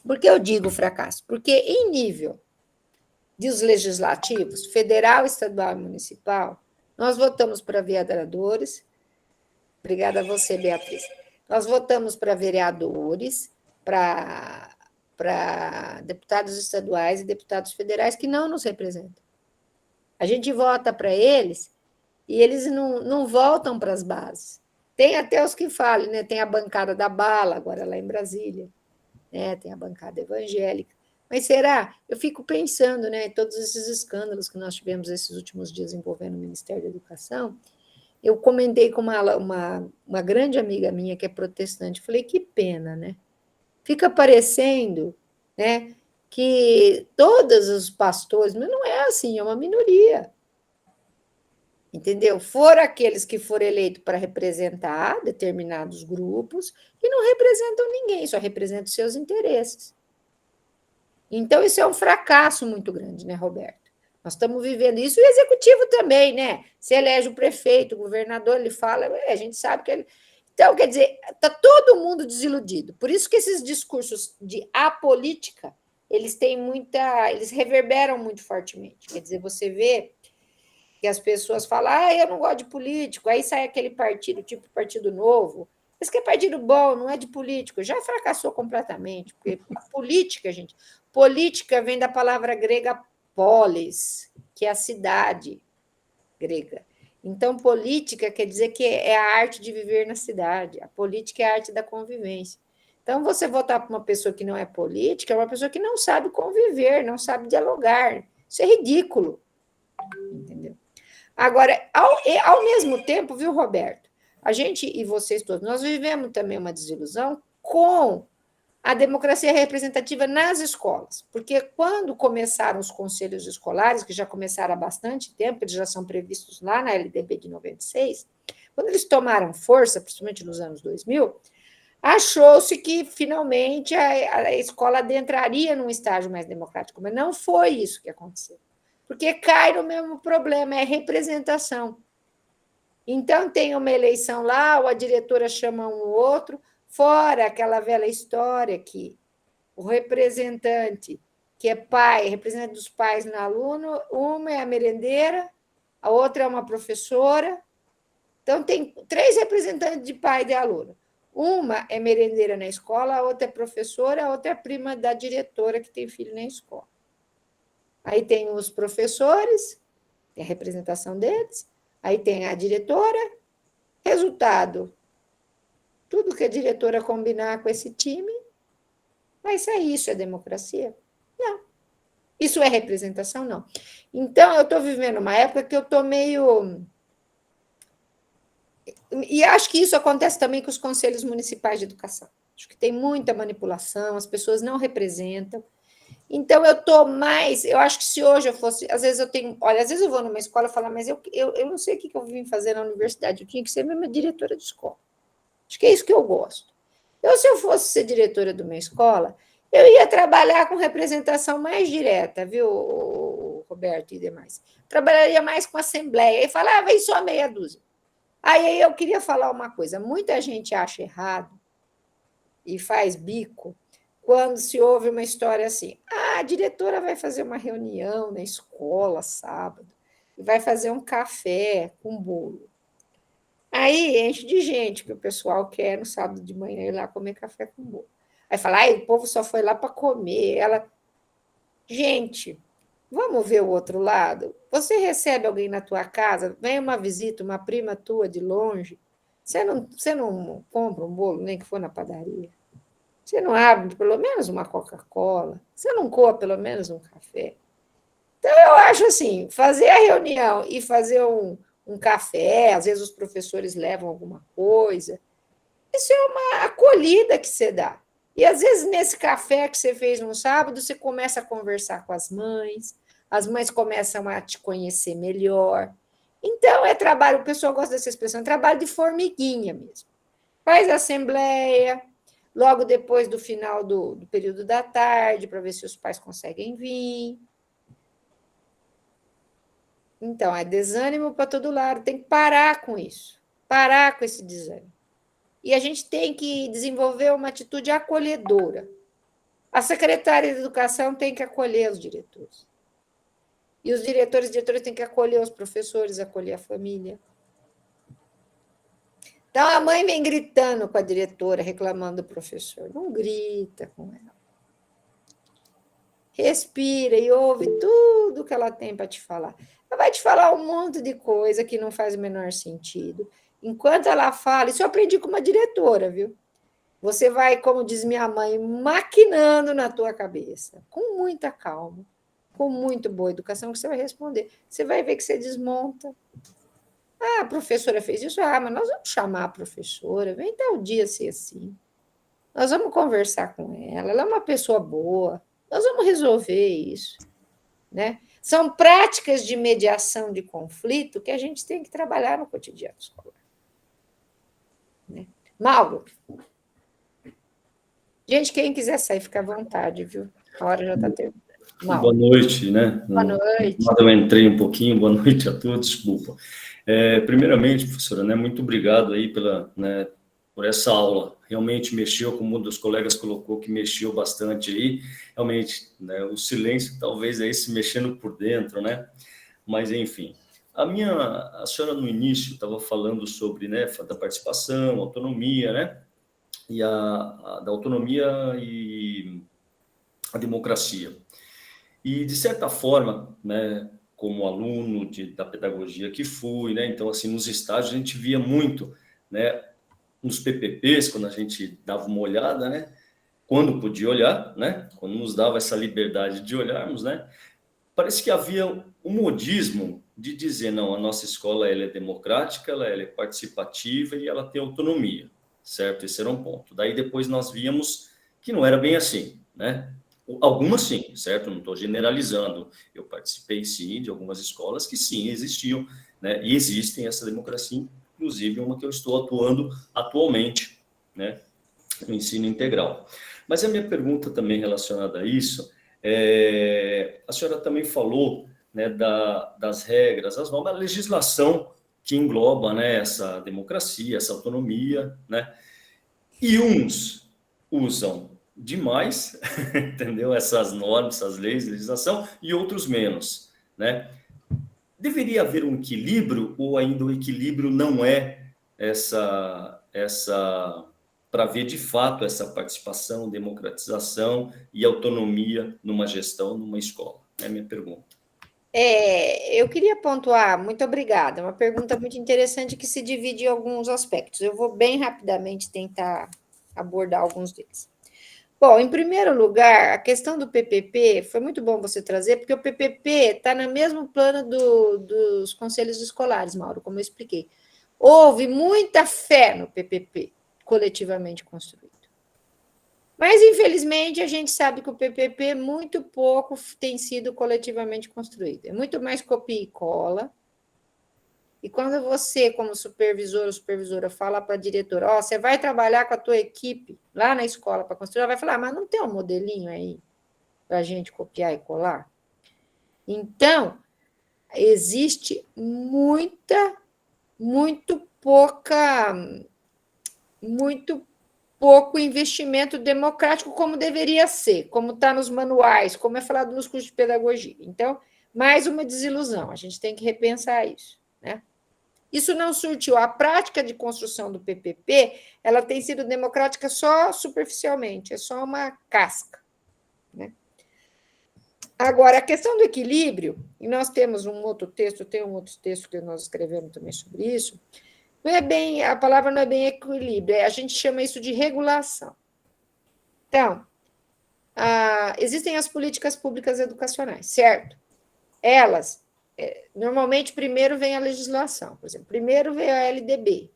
Por que eu digo fracasso? Porque em nível dos legislativos, federal, estadual e municipal, nós votamos para vereadores, obrigada a você, Beatriz, nós votamos para vereadores, para deputados estaduais e deputados federais que não nos representam. A gente vota para eles e eles não voltam para as bases. Tem até os que falam, né? Tem a bancada da bala, agora lá em Brasília, né? Tem a bancada evangélica. Mas será? Eu fico pensando, né? Todos esses escândalos que nós tivemos esses últimos dias envolvendo o Ministério da Educação, eu comentei com uma grande amiga minha que é protestante, falei, que pena, né? Fica parecendo, né, que todos os pastores, mas não é assim, é uma minoria. Entendeu? Foram aqueles que foram eleitos para representar determinados grupos e não representam ninguém, só representam seus interesses. Então, isso é um fracasso muito grande, né, Roberto? Nós estamos vivendo isso, e o executivo também, né? Se elege o prefeito, o governador, ele fala, a gente sabe que ele. Então, quer dizer, está todo mundo desiludido. Por isso que esses discursos de apolítica, eles têm eles reverberam muito fortemente. Quer dizer, você vê que as pessoas falam, eu não gosto de político, aí sai aquele partido, tipo Partido Novo. Esse que é partido bom, não é de político, já fracassou completamente, porque política, gente, política vem da palavra grega polis, que é a cidade grega. Então, política quer dizer que é a arte de viver na cidade, a política é a arte da convivência. Então, você votar para uma pessoa que não é política, é uma pessoa que não sabe conviver, não sabe dialogar. Isso é ridículo. Entendeu? Agora, ao mesmo tempo, viu, Roberto? A gente e vocês todos, nós vivemos também uma desilusão com a democracia representativa nas escolas, porque quando começaram os conselhos escolares, que já começaram há bastante tempo, eles já são previstos lá na LDB de 96, quando eles tomaram força, principalmente nos anos 2000, achou-se que finalmente a escola adentraria num estágio mais democrático, mas não foi isso que aconteceu, porque cai no mesmo problema, é representação. Então, tem uma eleição lá, ou a diretora chama um ou outro, fora aquela velha história que o representante, que é pai, representante dos pais no aluno, uma é a merendeira, a outra é uma professora. Então, tem 3 representantes de pai e de aluno. Uma é merendeira na escola, a outra é professora, a outra é prima da diretora que tem filho na escola. Aí tem os professores, tem a representação deles, aí tem a diretora, resultado, tudo que a diretora combinar com esse time, vai sair. Isso é democracia? Não. Isso é representação? Não. Então, eu estou vivendo uma época que eu estou meio... E acho que isso acontece também com os conselhos municipais de educação. Acho que tem muita manipulação, as pessoas não representam. Então, eu estou mais... Eu acho que se hoje eu fosse... Às vezes eu tenho... Olha, às vezes eu vou numa escola e falo, mas eu não sei o que eu vim fazer na universidade, eu tinha que ser mesmo diretora de escola. Acho que é isso que eu gosto. Eu, se eu fosse ser diretora de uma escola, eu ia trabalhar com representação mais direta, viu, Roberto e demais. Trabalharia mais com assembleia. E falava, vem só meia dúzia. Aí eu queria falar uma coisa. Muita gente acha errado e faz bico quando se ouve uma história assim. A diretora vai fazer uma reunião na escola sábado e vai fazer um café com bolo. Aí enche de gente, que o pessoal quer no sábado de manhã ir lá comer café com bolo. Aí fala, o povo só foi lá para comer. Gente, vamos ver o outro lado? Você recebe alguém na tua casa, vem uma visita, uma prima tua de longe, você não compra um bolo, nem que for na padaria? Você não abre pelo menos uma Coca-Cola? Você não coa pelo menos um café? Então, eu acho assim, fazer a reunião e fazer um café, às vezes os professores levam alguma coisa, isso é uma acolhida que você dá. E, às vezes, nesse café que você fez no sábado, você começa a conversar com as mães começam a te conhecer melhor. Então, é trabalho, o pessoal gosta dessa expressão, é trabalho de formiguinha mesmo. Faz assembleia, logo depois do final do período da tarde, para ver se os pais conseguem vir. Então, é desânimo para todo lado, tem que parar com isso, parar com esse desânimo. E a gente tem que desenvolver uma atitude acolhedora. A secretária de Educação tem que acolher os diretores. E os diretores e diretoras têm que acolher os professores, acolher a família. Então, a mãe vem gritando com a diretora, reclamando do professor. Não grita com ela. Respira e ouve tudo que ela tem para te falar. Ela vai te falar um monte de coisa que não faz o menor sentido. Enquanto ela fala, isso eu aprendi com uma diretora, viu? Você vai, como diz minha mãe, maquinando na tua cabeça, com muita calma, com muito boa educação, que você vai responder. Você vai ver que você desmonta. A professora fez isso, mas nós vamos chamar a professora, vem tal dia ser assim. Nós vamos conversar com ela, ela é uma pessoa boa, nós vamos resolver isso. Né? São práticas de mediação de conflito que a gente tem que trabalhar no cotidiano escolar. Né? Mauro, gente, quem quiser sair, fica à vontade, viu? A hora já está terminando. Boa noite, né? Boa noite. Eu entrei um pouquinho, boa noite a todos, desculpa. Primeiramente, professora, né, muito obrigado aí por essa aula. Realmente mexeu, como um dos colegas colocou, que mexeu bastante aí. Realmente, né, o silêncio talvez é esse mexendo por dentro, né? Mas, enfim. A senhora no início estava falando sobre, né, da participação, autonomia, né? E da autonomia e a democracia. E, de certa forma, né, como aluno da pedagogia que fui, né, então, assim, nos estágios, a gente via muito, né, nos PPPs, quando a gente dava uma olhada, né, quando podia olhar, né, quando nos dava essa liberdade de olharmos, né, parece que havia um modismo de dizer, não, a nossa escola ela é democrática, ela é participativa e ela tem autonomia, certo? Esse era um ponto. Daí depois nós víamos que não era bem assim, né? Algumas sim, certo? Não estou generalizando. Eu participei sim de algumas escolas que sim existiam, né? E existem essa democracia, inclusive uma que eu estou atuando atualmente, né? No ensino integral. Mas a minha pergunta também relacionada a isso a senhora também falou, né, das regras, as normas, a legislação que engloba, né, essa democracia, essa autonomia, né? E uns usam demais, entendeu? Essas normas, essas leis, legislação, e outros menos, né? Deveria haver um equilíbrio, ou ainda o equilíbrio não é para ver de fato essa participação, democratização e autonomia numa gestão, numa escola? É a minha pergunta. Eu queria pontuar, muito obrigada, uma pergunta muito interessante que se divide em alguns aspectos. Eu vou bem rapidamente tentar abordar alguns deles. Bom, em primeiro lugar, a questão do PPP, foi muito bom você trazer, porque o PPP está no mesmo plano dos conselhos escolares, Mauro, como eu expliquei. Houve muita fé no PPP, coletivamente construído. Mas, infelizmente, a gente sabe que o PPP muito pouco tem sido coletivamente construído. É muito mais copia e cola. E quando você, como supervisor ou supervisora, fala para a diretora, você vai trabalhar com a tua equipe lá na escola para construir, ela vai falar, mas não tem um modelinho aí para a gente copiar e colar? Então, existe muito pouco investimento democrático como deveria ser, como está nos manuais, como é falado nos cursos de pedagogia. Então, mais uma desilusão, a gente tem que repensar isso, né? Isso não surtiu. A prática de construção do PPP, ela tem sido democrática só superficialmente, é só uma casca, né? Agora, a questão do equilíbrio, e nós temos um outro texto, tem um outro texto que nós escrevemos também sobre isso, não é bem, a palavra não é bem equilíbrio, a gente chama isso de regulação. Então, existem as políticas públicas educacionais, certo? Elas, normalmente, primeiro vem a legislação, por exemplo, primeiro veio a LDB.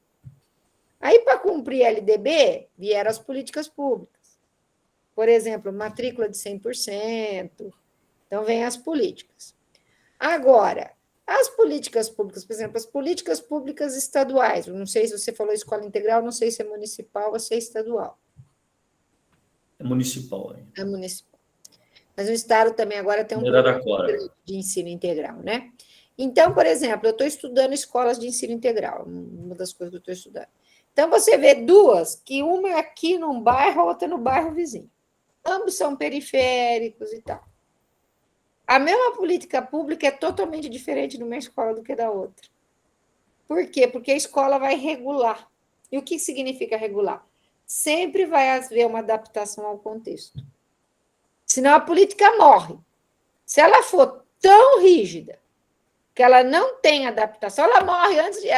Aí, para cumprir a LDB, vieram as políticas públicas. Por exemplo, matrícula de 100%, então vem as políticas. Agora, as políticas públicas, por exemplo, as políticas públicas estaduais, não sei se você falou escola integral, não sei se é municipal ou se é estadual. É municipal. Hein? É municipal. Mas o Estado também agora tem um programa de ensino integral, né? Então, por exemplo, eu estou estudando escolas de ensino integral, uma das coisas que eu estou estudando. Então, você vê duas, que uma é aqui num bairro, a outra no bairro vizinho. Ambos são periféricos e tal. A mesma política pública é totalmente diferente numa escola do que da outra. Por quê? Porque a escola vai regular. E o que significa regular? Sempre vai haver uma adaptação ao contexto. Senão a política morre. Se ela for tão rígida que ela não tem adaptação, ela morre antes de...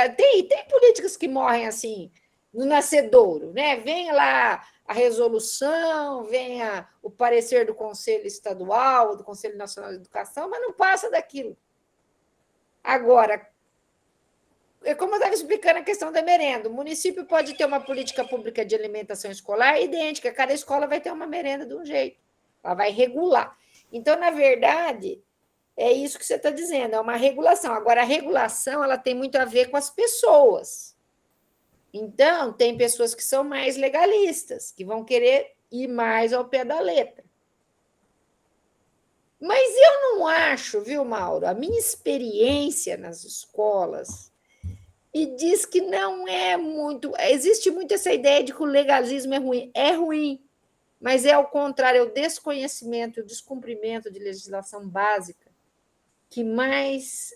Tem políticas que morrem assim, no nascedouro, né? Vem lá a resolução, vem o parecer do Conselho Estadual, do Conselho Nacional de Educação, mas não passa daquilo. Agora, como eu estava explicando a questão da merenda, o município pode ter uma política pública de alimentação escolar idêntica, cada escola vai ter uma merenda de um jeito, ela vai regular. Então, na verdade, é isso que você está dizendo, é uma regulação. Agora, a regulação ela tem muito a ver com as pessoas. Então, tem pessoas que são mais legalistas, que vão querer ir mais ao pé da letra. Mas eu não acho, viu, Mauro? A minha experiência nas escolas e diz que não é muito. Existe muito essa ideia de que o legalismo é ruim. É ruim, mas é ao contrário, é o desconhecimento, o descumprimento de legislação básica que mais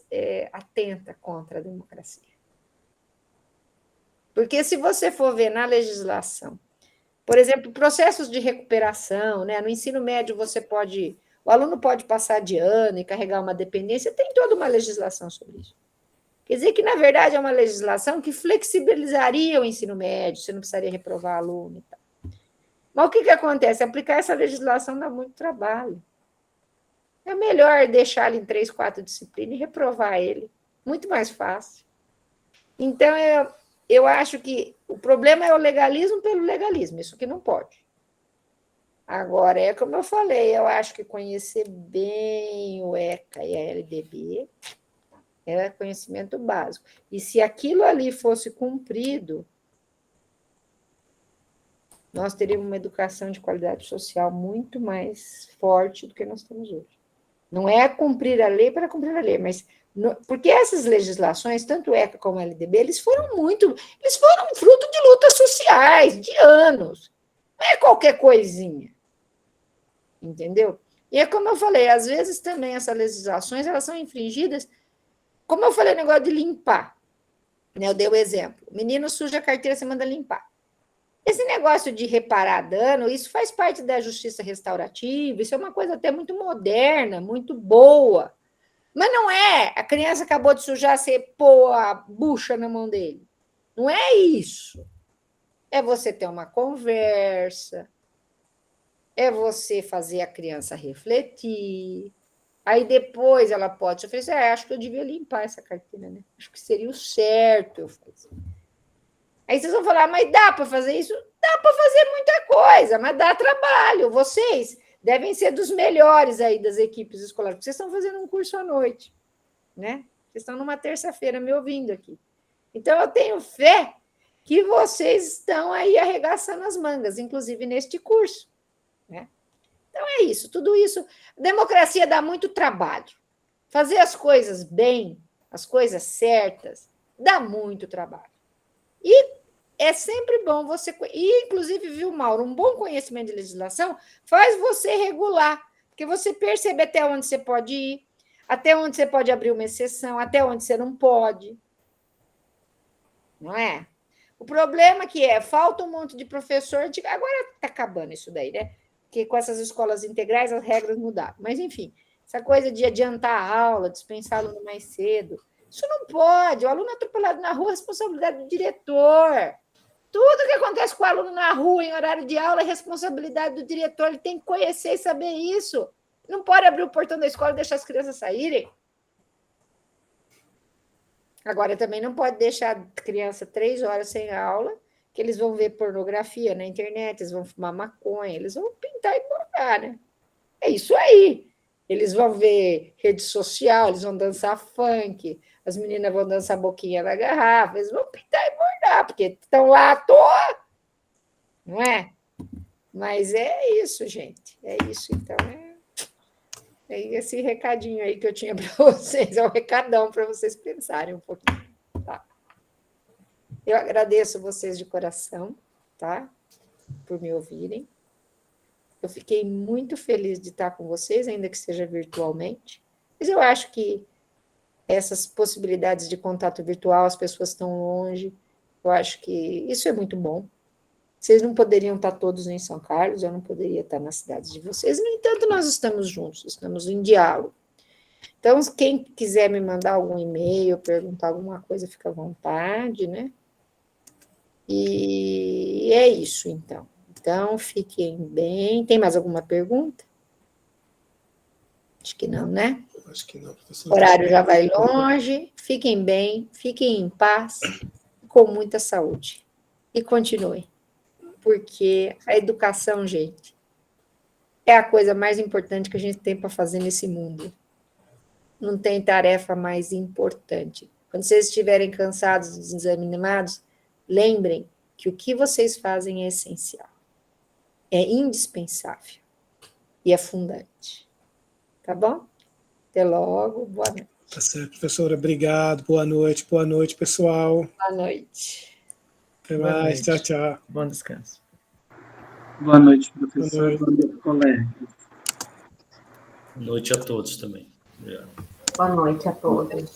atenta contra a democracia. Porque se você for ver na legislação, por exemplo, processos de recuperação, né? No ensino médio você pode, o aluno pode passar de ano e carregar uma dependência, tem toda uma legislação sobre isso. Quer dizer que, na verdade, é uma legislação que flexibilizaria o ensino médio, você não precisaria reprovar aluno e tal. Mas o que acontece? Aplicar essa legislação dá muito trabalho. É melhor deixar ele em 3, 4 disciplinas e reprovar ele. Muito mais fácil. Então, eu acho que o problema é o legalismo pelo legalismo, isso que não pode. Agora, é como eu falei, eu acho que conhecer bem o ECA e a LDB é conhecimento básico. E se aquilo ali fosse cumprido, nós teríamos uma educação de qualidade social muito mais forte do que nós temos hoje. Não é cumprir a lei para cumprir a lei, mas porque essas legislações, tanto o ECA como a LDB, eles foram fruto de lutas sociais, de anos. Não é qualquer coisinha. Entendeu? E é como eu falei, às vezes também essas legislações, elas são infringidas, como eu falei, o negócio de limpar. Né? Eu dei o exemplo. O menino suja a carteira, você manda limpar. Esse negócio de reparar dano, isso faz parte da justiça restaurativa, isso é uma coisa até muito moderna, muito boa. Mas não é, a criança acabou de sujar, você pôr a bucha na mão dele. Não é isso. É você ter uma conversa, é você fazer a criança refletir. Aí depois ela pode te oferecer, acho que eu devia limpar essa carteira, né? Acho que seria o certo eu fazer. Aí vocês vão falar, mas dá para fazer isso? Dá para fazer muita coisa, mas dá trabalho. Vocês devem ser dos melhores aí das equipes escolares, porque vocês estão fazendo um curso à noite, né? Vocês estão numa terça-feira me ouvindo aqui. Então, eu tenho fé que vocês estão aí arregaçando as mangas, inclusive neste curso, né? Então, é isso, tudo isso. A democracia dá muito trabalho. Fazer as coisas bem, as coisas certas, dá muito trabalho. E é sempre bom você... E, inclusive, viu, Mauro, um bom conhecimento de legislação faz você regular, porque você percebe até onde você pode ir, até onde você pode abrir uma exceção, até onde você não pode. Não é? O problema falta um monte de professor... Agora está acabando isso daí, né? Porque com essas escolas integrais as regras mudaram. Mas, enfim, essa coisa de adiantar a aula, dispensar aluno mais cedo... Isso não pode. O aluno atropelado na rua é responsabilidade do diretor. Tudo que acontece com o aluno na rua, em horário de aula, é responsabilidade do diretor. Ele tem que conhecer e saber isso. Não pode abrir o portão da escola e deixar as crianças saírem. Agora, também não pode deixar a criança 3 horas sem aula, que eles vão ver pornografia na internet, eles vão fumar maconha, eles vão pintar e bordar, né? É isso aí. Eles vão ver rede social, eles vão dançar funk, as meninas vão dançar boquinha na garrafa, eles vão pintar e bordar, porque estão lá à toa, não é? Mas é isso, gente. É isso, então. É esse recadinho aí que eu tinha para vocês, é um recadão para vocês pensarem um pouquinho. Tá? Eu agradeço vocês de coração, tá? Por me ouvirem. Eu fiquei muito feliz de estar com vocês, ainda que seja virtualmente, mas eu acho que essas possibilidades de contato virtual, as pessoas estão longe, eu acho que isso é muito bom. Vocês não poderiam estar todos em São Carlos, eu não poderia estar nas cidades de vocês, no entanto, nós estamos juntos, estamos em diálogo. Então, quem quiser me mandar algum e-mail, perguntar alguma coisa, fica à vontade, né? E é isso, então. Então, fiquem bem. Tem mais alguma pergunta? Acho que não, né? Acho que não, professor. O horário já vai longe. Fiquem bem, fiquem em paz, com muita saúde. E continuem. Porque a educação, gente, é a coisa mais importante que a gente tem para fazer nesse mundo. Não tem tarefa mais importante. Quando vocês estiverem cansados, desanimados, lembrem que o que vocês fazem é essencial. É indispensável e é fundante. Tá bom? Até logo. Boa noite. Tá certo, professora. Obrigado. Boa noite, pessoal. Boa noite. Até mais. Tchau, tchau. Bom descanso. Boa noite, professor. Boa noite. Bom noite, colegas. Boa noite a todos também. Obrigado. Boa noite a todos.